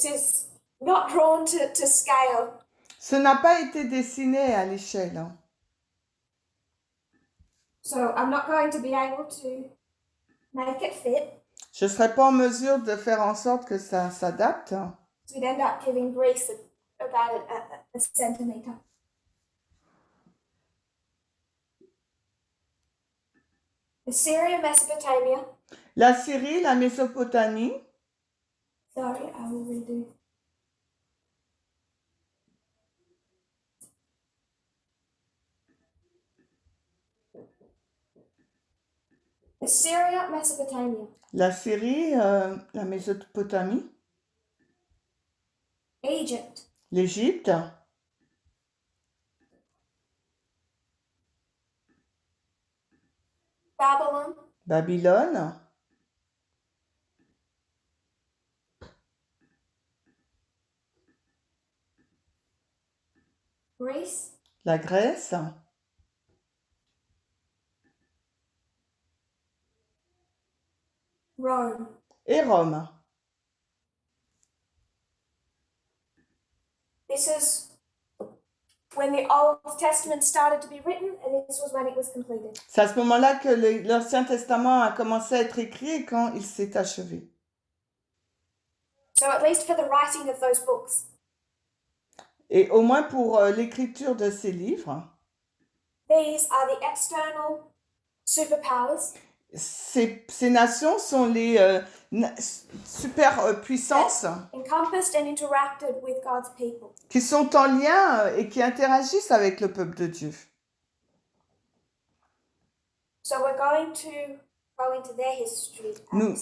is not drawn to scale. Ce n'a pas été dessiné à l'échelle. So I'm not going to be able to make it fit. Je ne serai pas en mesure de faire en sorte que ça s'adapte. So we'd end up giving Greece about a centimetre. Assyria, Mesopotamia. La Syrie, la Mésopotamie, Sorry, I will redo. Assyria, Mesopotamia. la Syrie, la Mésopotamie, Egypt. l'Égypte, Babylon. Babylone, Greece. la Grèce, Rome. et Rome. This is when the Old Testament started to be written, and this was when it was completed. C'est à ce moment-là que l'Ancien Testament a commencé à être écrit et quand il s'est achevé. So at least for the writing of those books, Et au moins pour l'écriture de ces livres, these are the external superpowers ces nations sont les super puissances encompassed and interacted with God's people. qui sont en lien et qui interagissent avec le peuple de Dieu. So we're going to go into their history. Nous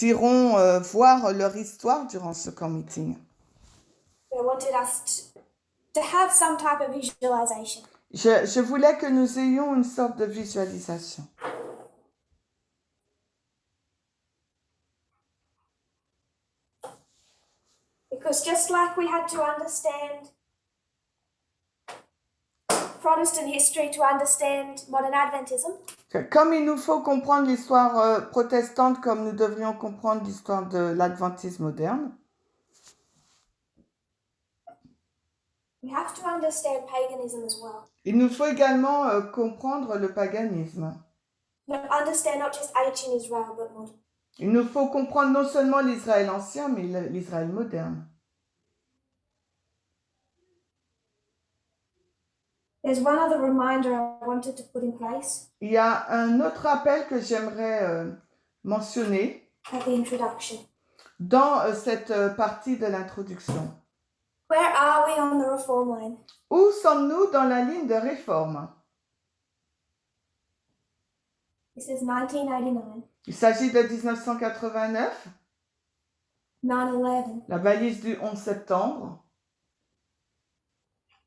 irons voir leur histoire durant ce camp meeting. They wanted us to have some type of visualization. Je voulais que nous ayons une sorte de visualisation. Because just like we had to understand Protestant history to understand modern Adventism, Comme il nous faut comprendre l'histoire protestante comme nous devrions comprendre l'histoire de l'adventisme moderne, we have to understand paganism as well. il nous faut également comprendre le paganisme. Understand not just ancient Israel, but modern. Il nous faut comprendre non seulement l'Israël ancien, mais l'Israël moderne. There's one other reminder I wanted to put in place Il y a un autre rappel que j'aimerais mentionner at the introduction. dans cette partie de l'introduction. Where are we on the reform line? Où sommes-nous dans la ligne de réforme? This is 1989, Il s'agit de 1989, 9/11, la balise du 11 septembre,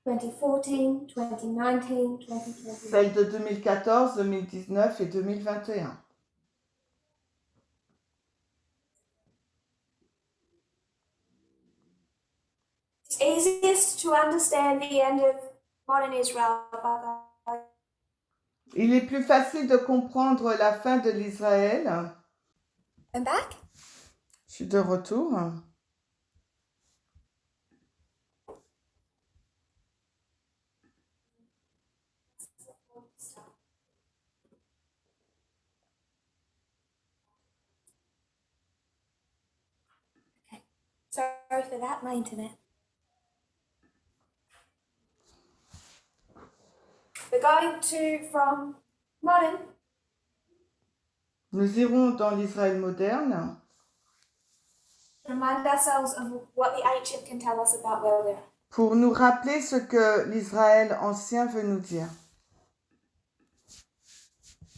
2014, 2019, 2020. celle de 2014, 2019 et 2021. It's easiest to understand the end of modern Israel by Il est plus facile de comprendre la fin de l'Israël. I'm back. Je suis de retour. Sorry for that, my internet. We're going from modern Nous irons dans l'Israël moderne to remind ourselves of what the ancient can tell us about where we're at. pour nous rappeler ce que l'Israël ancien veut nous dire.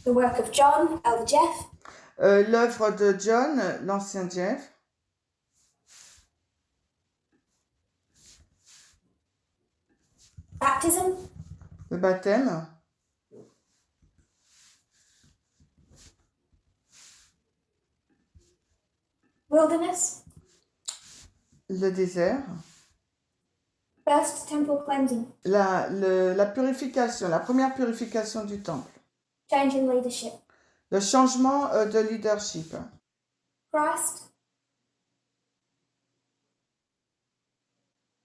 The work of John, Elder Jeff, L'œuvre de John, l'ancien Jeff, baptism, le baptême, wilderness, le désert, first temple cleansing, la purification, la première purification du temple, change in leadership, le changement de leadership, Christ,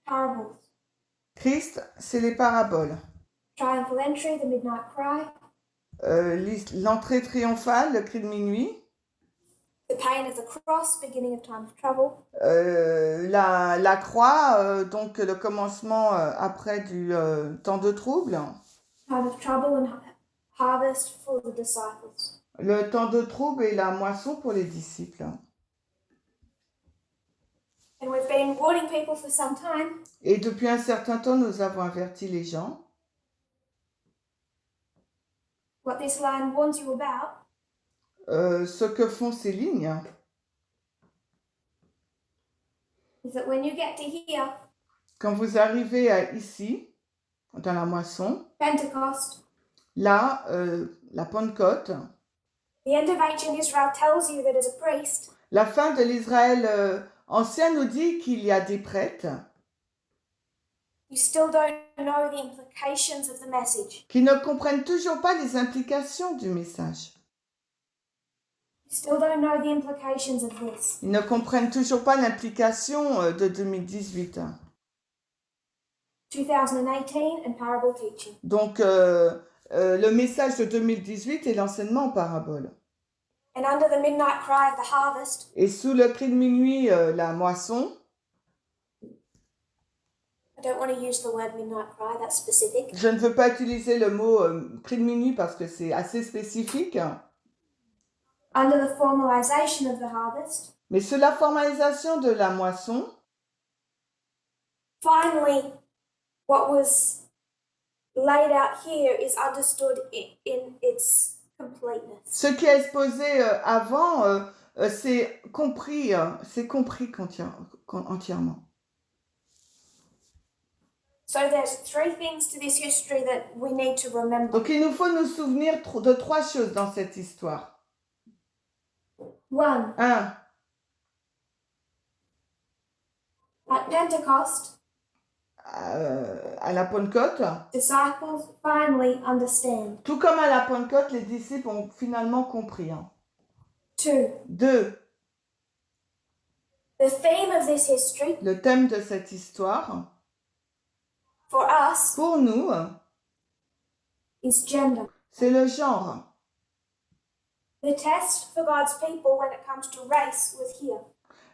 parables, Christ, c'est les paraboles, triumphal entry, the midnight cry, l'entrée triomphale, le cri de minuit, the pain of the cross, beginning of time of trouble, la croix, donc le commencement après du temps de trouble, time of trouble and harvest for the disciples. le temps de trouble et la moisson pour les disciples. And we've been warning people for some time Et depuis un certain temps, nous avons averti les gens. what this line warns you about Ce que font ces lignes, is that when you get to here, quand vous arrivez à ici, dans la moisson, Pentecost, là, la Pentecôte, the end of ancient Israel tells you that as a priest, la fin de l'Israël ancien nous dit qu'il y a des prêtres you still don't know the implications of the message. qui ne comprennent toujours pas les implications du message. You still don't know the implications of this. Ils ne comprennent toujours pas l'implication de 2018. 2018 and parable teaching. Donc, le message de 2018 est l'enseignement en parabole. And under the midnight cry of the harvest, Et sous le cri de minuit, la moisson, I don't want to use the word midnight cry, that's specific. je ne veux pas utiliser le mot cri de minuit parce que c'est assez spécifique, Under the formalization of the harvest, mais sous la formalisation de la moisson, finally, what was laid out here is understood in its completeness. ce qui est exposé avant, c'est compris entièrement. So there's three things to this history that we need to remember. Donc il nous faut nous souvenir de trois choses dans cette histoire. One, 1. at Pentecost, À la Pentecôte, disciples finally understand. tout comme à la Pentecôte, les disciples ont finalement compris. 2, 2. the theme of this history Le thème de cette histoire, for us pour nous, is gender. c'est le genre. The test for God's people when it comes to race was here.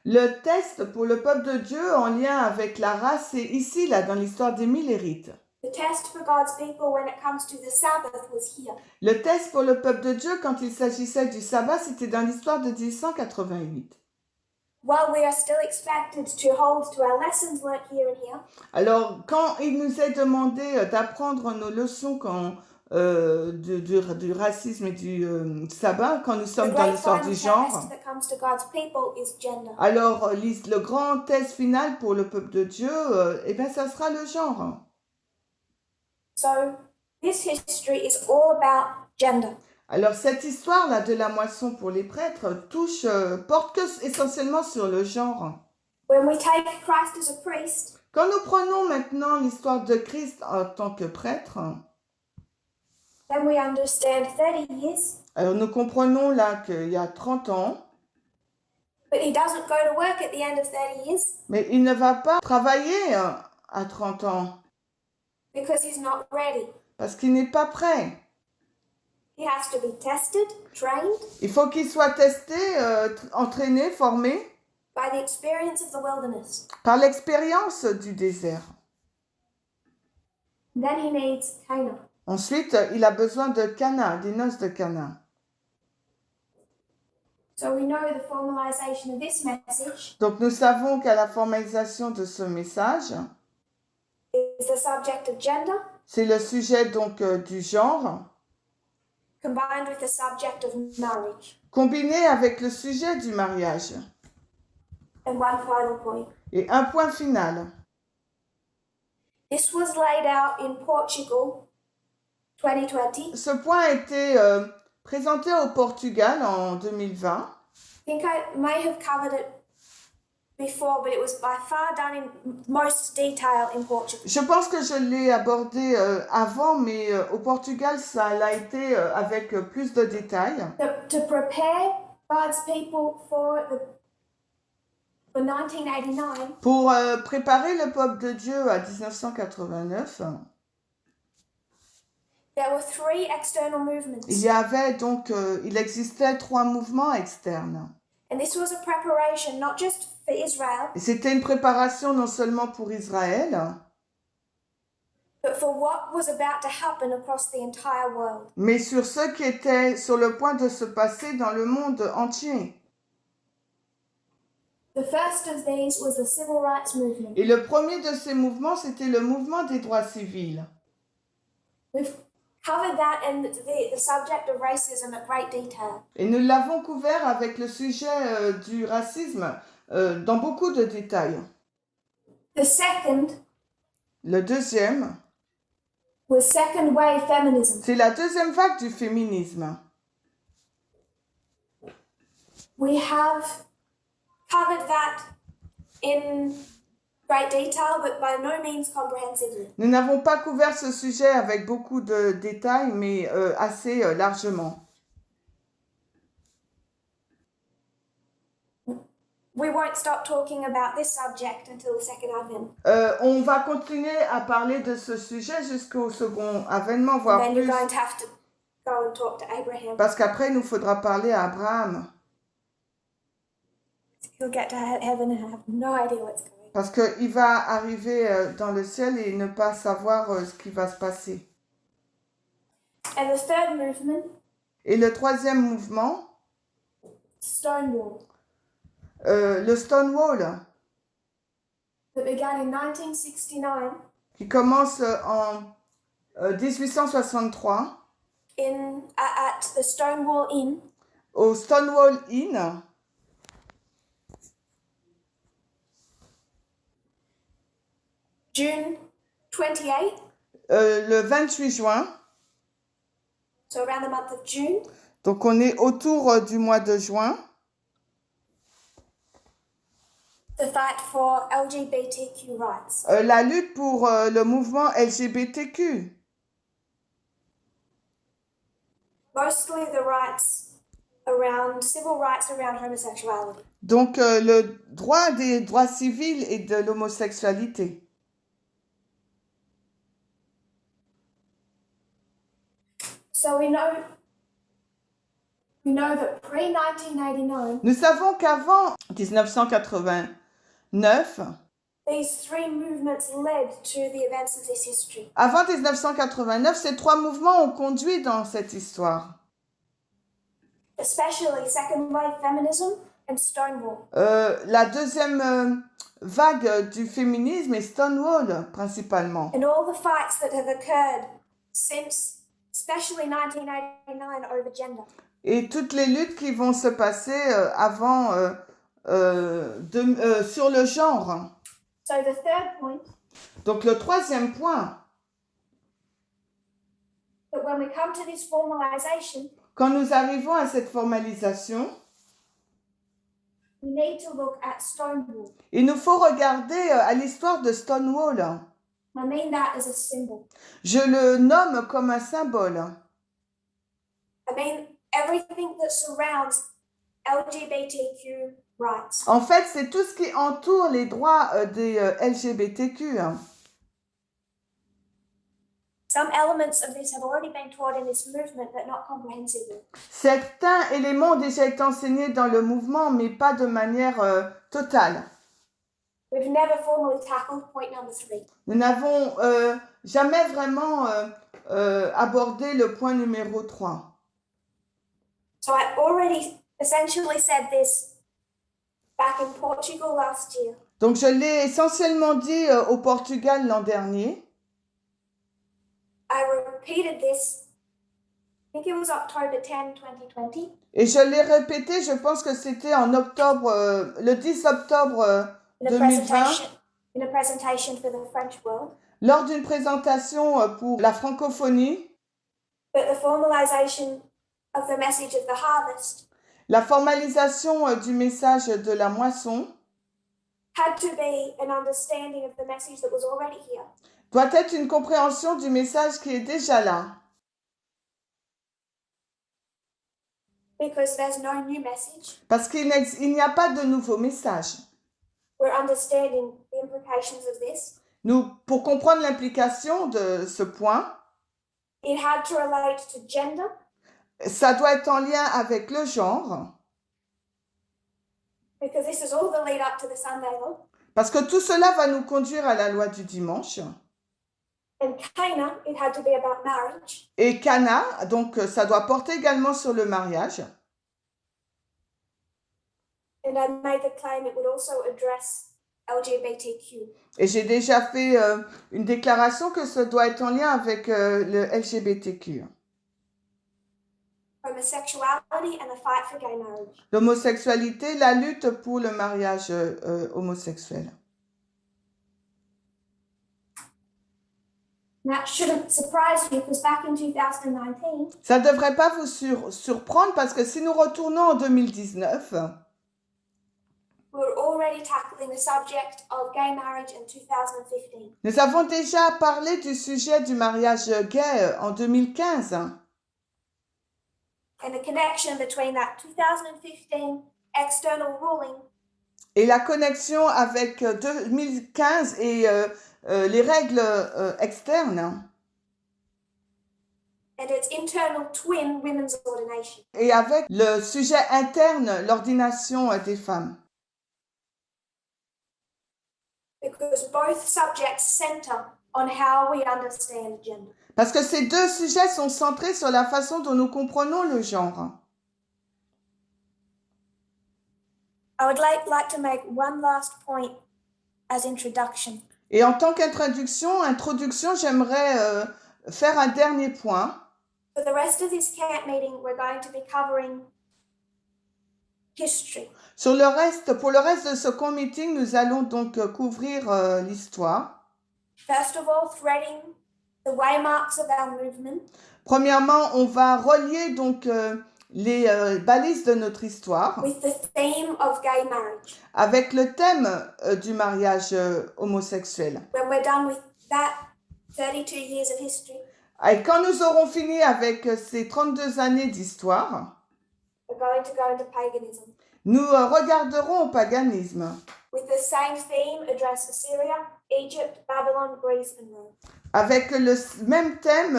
Le test pour le peuple de Dieu en lien avec la race, c'est ici, là, dans l'histoire des Millérites. The test for God's people when it comes to the Sabbath was here. Le test pour le peuple de Dieu, quand il s'agissait du sabbat, c'était dans l'histoire de 1888. While we are still expected to hold to our lessons learnt here and here, Alors, quand il nous est demandé d'apprendre nos leçons du racisme et du sabbat, quand nous the sommes dans great l'histoire final du genre, test that comes to God's people is gender. alors le grand test final pour le peuple de Dieu, eh bien, ça sera le genre. So this history is all about gender. Alors, cette histoire-là de la moisson pour les prêtres porte essentiellement sur le genre. When we take Christ as a priest, Quand nous prenons maintenant l'histoire de Christ en tant que prêtre, then we understand 30 years, alors nous comprenons là qu'il y a 30 ans, but he doesn't go to work at the end of 30 years mais il ne va pas travailler à 30 ans because he's not ready. parce qu'il n'est pas prêt. He has to be tested, trained, Il faut qu'il soit testé, entraîné, formé, by the experience of the wilderness. par l'expérience du désert. Then he needs Cana. Ensuite, il a besoin de Cana, des noces de Cana. So we know the formalization of this message Donc nous savons qu'à la formalisation de ce message, is the subject of gender c'est le sujet donc du genre, combined with the subject of marriage. combiné avec le sujet du mariage. And one final point. Et un point final. This was laid out in Portugal 2020. Ce point a été présenté au Portugal en 2020. I think I may have covered it before, but it was by far done in most detail in Portugal. Je pense que je l'ai abordé avant, mais au Portugal, ça l'a été avec plus de détails. To prepare God's people for 1989, Pour préparer le peuple de Dieu à 1989, there were 3 external movements. il existait 3 mouvements externes. And this was a preparation not just for Israel, Et c'était une préparation non seulement pour Israël, but for what was about to happen across the entire world. mais sur ce qui était sur le point de se passer dans le monde entier. The first of these was the civil rights movement. Et le premier de ces mouvements, c'était le mouvement des droits civils. We've covered that and the subject of racism at great detail. Et nous l'avons couvert avec le sujet du racisme dans beaucoup de détails. The second Le deuxième, was second wave feminism. c'est la deuxième vague du féminisme. We have covered that in great detail, but by no means comprehensively. Nous n'avons pas couvert ce sujet avec beaucoup de détails, mais assez largement. We won't stop talking about this subject until the second advent. On va continuer à parler de ce sujet jusqu'au second avènement, voire Then plus. you're going to have to go and talk to Abraham. Parce qu'après, il nous faudra parler à Abraham. He'll get to heaven and have no idea what's going on. Parce qu'il va arriver dans le ciel et ne pas savoir ce qui va se passer. And the third movement, Et le troisième mouvement, Stonewall, le Stonewall, that began in 1969 qui commence en 1863 at the Stonewall Inn, au Stonewall Inn, June 28, le 28 juin. so around the month of June. Donc on est autour du mois de juin. The fight for LGBTQ rights. La lutte pour le mouvement LGBTQ. Mostly the rights around, civil rights around homosexuality. Donc le droit des droits civils et de l'homosexualité. So we know that pre-1989, Nous savons qu'avant 1989, these 3 movements led to the events of this history. avant 1989, ces 3 mouvements ont conduit dans cette histoire. Especially second wave feminism and Stonewall. La deuxième vague du féminisme est Stonewall principalement. And all the fights that have occurred since, especially 1989, over gender. Et toutes les luttes qui vont se passer avant sur le genre. So the third point, Donc le troisième point, that when we come to this formalization, quand nous arrivons à cette formalisation, we need to look at Stonewall. il nous faut regarder à l'histoire de Stonewall. I mean that as a symbol. Je le nomme comme un symbole. I mean everything that surrounds LGBTQ rights. En fait, c'est tout ce qui entoure les droits des LGBTQ. Some elements of this have already been taught in this movement, but not comprehensively. Certains éléments ont déjà été enseignés dans le mouvement, mais pas de manière totale. We've never formally tackled point number 3. Nous n'avons jamais vraiment abordé le point numéro 3. So I already essentially said this back in Portugal last year. Donc je l'ai essentiellement dit au Portugal l'an dernier. I repeated this, I think it was October 10, 2020. Et je l'ai répété, je pense que c'était en octobre, le 10 octobre 2020, in a presentation for the French world. lors d'une présentation pour la francophonie. But the formalization of the message of the harvest La formalisation du message de la moisson had to be an understanding of the message that was already here. Doit être une compréhension du message qui est déjà là. Because there's no new message. Parce qu'il n'y a pas de nouveau message. We're understanding the implications of this. Pour comprendre l'implication de ce point, it had to relate to gender. Ça doit être en lien avec le genre. Because this is all the lead up to the Sunday law. Parce que tout cela va nous conduire à la loi du dimanche. And Cana, it had to be about marriage. Et Cana, donc ça doit porter également sur le mariage. And I made the claim it would also address LGBTQ. Et j'ai déjà fait une déclaration que ça doit être en lien avec le LGBTQ. Homosexuality and the fight for gay marriage. L'homosexualité, la lutte pour le mariage homosexuel. That shouldn't surprise you because back in 2019, ça ne devrait pas vous surprendre parce que si nous retournons en 2019, we were already tackling the subject of gay marriage in 2015. Nous avons déjà parlé du sujet du mariage gay en 2015. And the connection between that 2015 external ruling et la connexion avec 2015 et les règles externes. And its internal twin, women's ordination. Et avec le sujet interne, l'ordination des femmes. Because both subjects center on how we understand gender. Parce que ces deux sujets sont centrés sur la façon dont nous comprenons le genre. I would like to make one last point as introduction. Et en tant qu'introduction, j'aimerais faire un dernier point. For the rest of this camp meeting, we're going to be covering history. Pour le reste de ce camp meeting, nous allons donc couvrir l'histoire. First of all, threading the waymarks of our movement. Premièrement, on va relier donc les balises de notre histoire with the theme of gay marriage. Avec le thème du mariage homosexuel. When we're done with that 32 years of history, et quand nous aurons fini avec ces 32 années d'histoire, we're going to go into paganism. Nous regarderons au paganisme. With the same theme address Assyria, Egypt, Babylon, Greece and Rome. Avec le même thème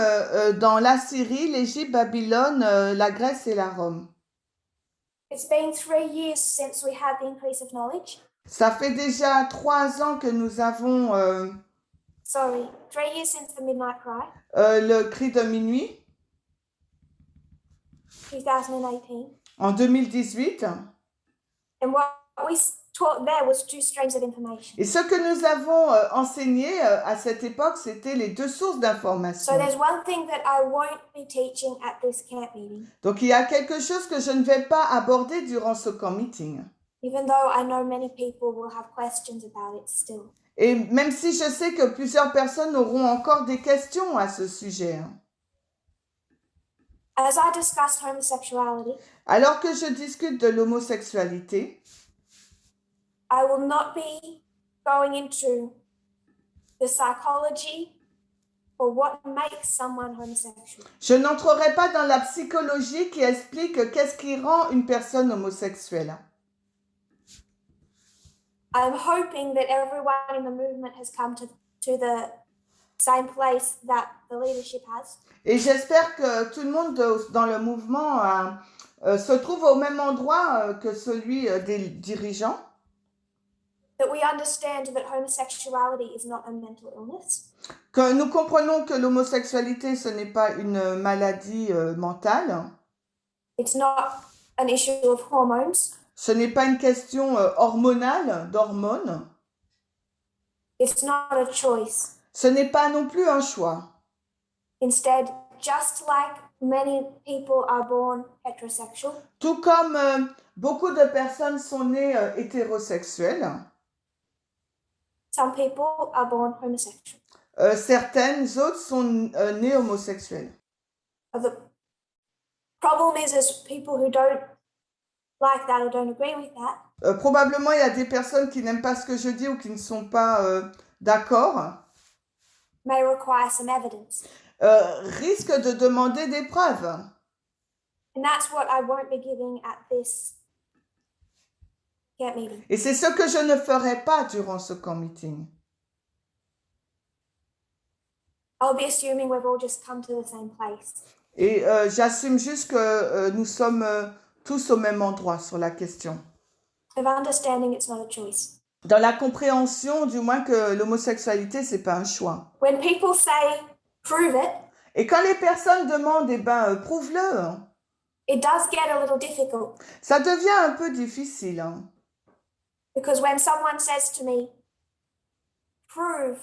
dans l'Assyrie, l'Égypte, Babylone, la Grèce et la Rome. It's been 3 years since we had the increase of knowledge. Ça fait déjà 3 ans que nous avons 3 years since the midnight cry. Le cri de minuit. 2018. En 2018. And what we taught there was 2 streams of information. Et ce que nous avons enseigné à cette époque, c'était les 2 sources d'information. So there's one thing that I won't be teaching at this camp meeting. Donc il y a quelque chose que je ne vais pas aborder durant ce camp meeting. Even though I know many people will have questions about it still. Et même si je sais que plusieurs personnes auront encore des questions à ce sujet. As I discuss homosexuality, alors que je discute de l'homosexualité, I will not be going into the psychology or what makes someone homosexual. Je n'entrerai pas dans la psychologie qui explique qu'est-ce qui rend une personne homosexuelle. I'm hoping that everyone in the movement has come to the same place that the leadership has. Et j'espère que tout le monde dans le mouvement se trouve au même endroit que celui des dirigeants. That we understand that homosexuality is not a mental illness. Que nous comprenons que l'homosexualité, ce n'est pas une maladie mentale. It's not an issue of hormones. Ce n'est pas une question hormonale, d'hormones. It's not a choice. Ce n'est pas non plus un choix. Instead, just like many people are born heterosexual, Tout comme beaucoup de personnes sont nées hétérosexuelles, some people are born homosexual. certaines autres sont nées homosexuelles. The problem is people who don't like that or don't agree with that. Probablement, il y a des personnes qui n'aiment pas ce que je dis ou qui ne sont pas d'accord. May require some evidence. Risquent de demander des preuves. And that's what I won't be giving at this camp meeting. Et c'est ce que je ne ferai pas durant ce camp meeting. I'll be assuming we've all just come to the same place. Et j'assume juste que nous sommes tous au même endroit sur la question. Of understanding it's not a choice. Dans la compréhension, du moins, que l'homosexualité, c'est pas un choix. When people say, prove it, Et quand les personnes demandent, eh ben, prouve-le, it does get a little difficult. ça devient un peu difficile. Hein. Because when someone says to me, prove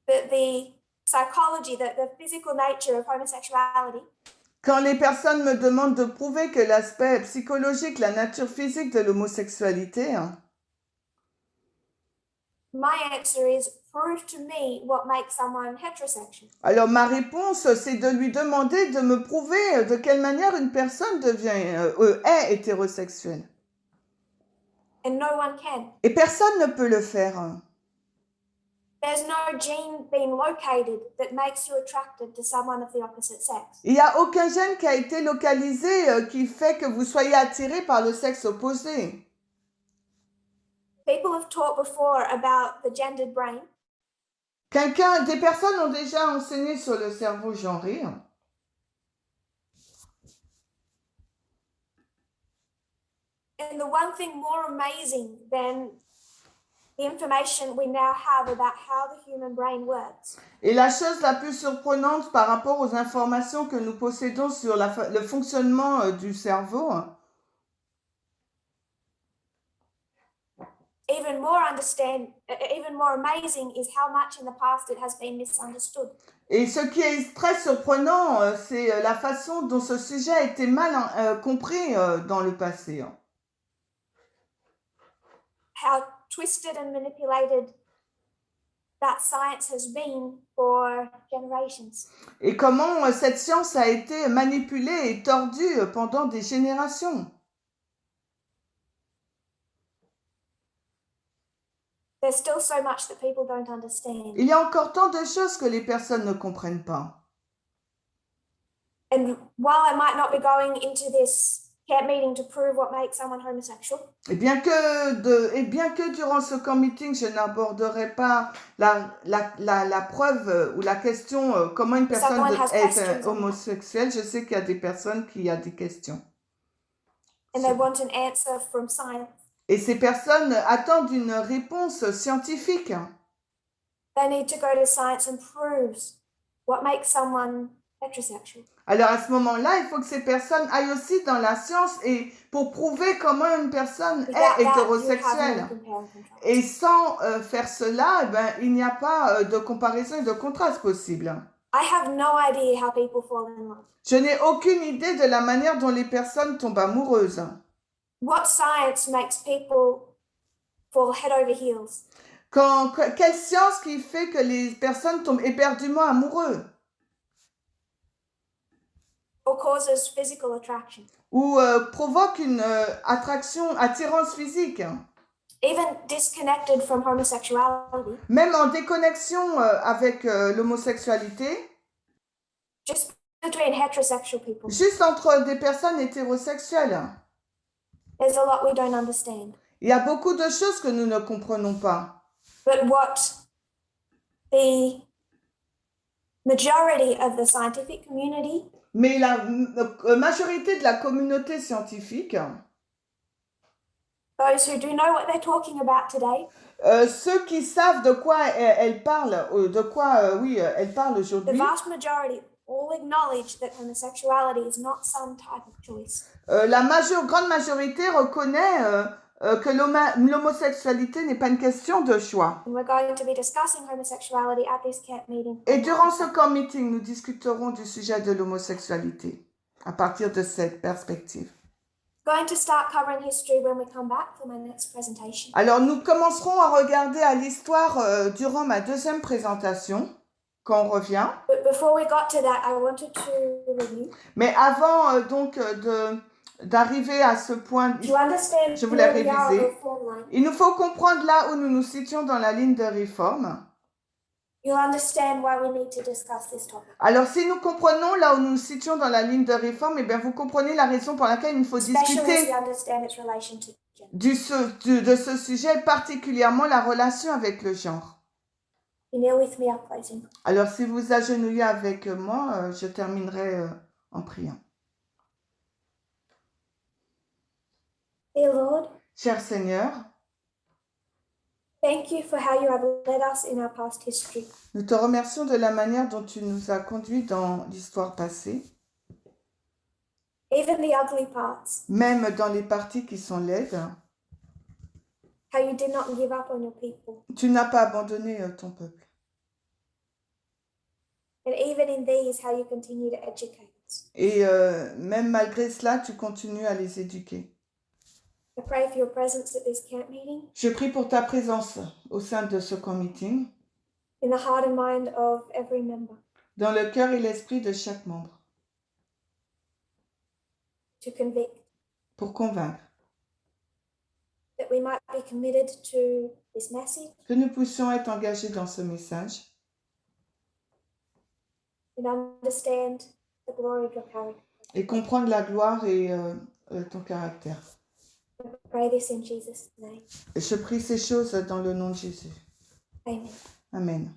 that the psychology, the physical nature of homosexuality, Quand les personnes me demandent de prouver que l'aspect psychologique, la nature physique de l'homosexualité, hein, my answer is, prove to me what makes someone heterosexual. alors ma réponse, c'est de lui demander de me prouver de quelle manière une personne est hétérosexuelle. And no one can. Et personne ne peut le faire. Hein. There's no gene being located that makes you attracted to someone of the opposite sex. Il n'y a aucun gène qui a été localisé qui fait que vous soyez attiré par le sexe opposé. People have talked before about the gendered brain. Des personnes ont déjà enseigné sur le cerveau genré. And the one thing more amazing than the information we now have about how the human brain works. Et la chose la plus surprenante par rapport aux informations que nous possédons sur le fonctionnement du cerveau, Even more amazing is how much in the past it has been misunderstood. et ce qui est très surprenant, c'est la façon dont ce sujet a été mal compris dans le passé. How twisted and manipulated that science has been for generations. Et comment cette science a été manipulée et tordue pendant des générations. There's still so much that people don't understand. Il y a encore tant de choses que les personnes ne comprennent pas. And while I might not be going into this camp meeting to prove what makes someone homosexual, Et bien que durant ce camp meeting, je n'aborderai pas la preuve ou la question comment une personne est homosexuelle, je sais qu'il y a des personnes qui ont des questions. And they want an answer from science. Et ces personnes attendent une réponse scientifique. They need to go to science and prove what makes someone heterosexual. Alors à ce moment-là, il faut que ces personnes aillent aussi dans la science et pour prouver comment une personne est hétérosexuelle. Et sans faire cela, il n'y a pas de comparaison et de contraste possible. I have no idea how people fall in love. Je n'ai aucune idée de la manière dont les personnes tombent amoureuses. What science makes people fall head over heels? Quelle science qui fait que les personnes tombent éperdument amoureuses? Or causes physical attraction? Ou provoque une attirance physique? Even disconnected from homosexuality. Même en déconnexion avec l'homosexualité. Just between heterosexual people. Juste entre des personnes hétérosexuelles. There's a lot we don't understand. Il y a beaucoup de choses que nous ne comprenons pas. But what The majority of the scientific community Mais la majorité de la communauté scientifique, those who do know what they're talking about today, ceux qui savent de quoi elle parle, elle parle the aujourd'hui, vast majority all acknowledge that homosexuality is not some type of choice. la grande majorité reconnaît que l'homosexualité n'est pas une question de choix. And we're going to be discussing homosexuality at this camp meeting. Et durant ce camp meeting, nous discuterons du sujet de l'homosexualité à partir de cette perspective. Going to start covering history when we come back for my next presentation. Alors, nous commencerons à regarder à l'histoire durant ma deuxième présentation, quand on revient. But before we got to that, I wanted to review. Mais avant d'arriver à ce point, Do you understand je voulais where we are on réviser. the reform line? Il nous faut comprendre là où nous nous situons dans la ligne de réforme. You'll understand why we need to discuss this topic. Alors, si nous comprenons là où nous nous situons dans la ligne de réforme, eh bien, vous comprenez la raison pour laquelle il nous faut Especially as discuter you understand its relation to gender. de ce sujet, particulièrement la relation avec le genre. You kneel with me, I'm closing. Alors, si vous agenouillez avec moi, je terminerai en priant. Dear Lord, Cher Seigneur, thank you for how you have led us in our past history. nous te remercions de la manière dont tu nous as conduits dans l'histoire passée, Even the ugly parts, même dans les parties qui sont laides. how you did not give up on your people. Tu n'as pas abandonné ton peuple. And even in these, how you continue to educate us. Et même malgré cela, tu continues à les éduquer. I pray for your presence at this camp meeting, Je prie pour ta présence au sein de ce camp meeting, in the heart and mind of every member, dans le cœur et l'esprit de chaque membre, to convict, pour convaincre, that we might be committed to this message que nous puissions être engagés dans ce message and understand the glory of your character. et comprendre la gloire et ton caractère. I pray this in Jesus' name. Et je prie ces choses dans le nom de Jésus. Amen. Amen.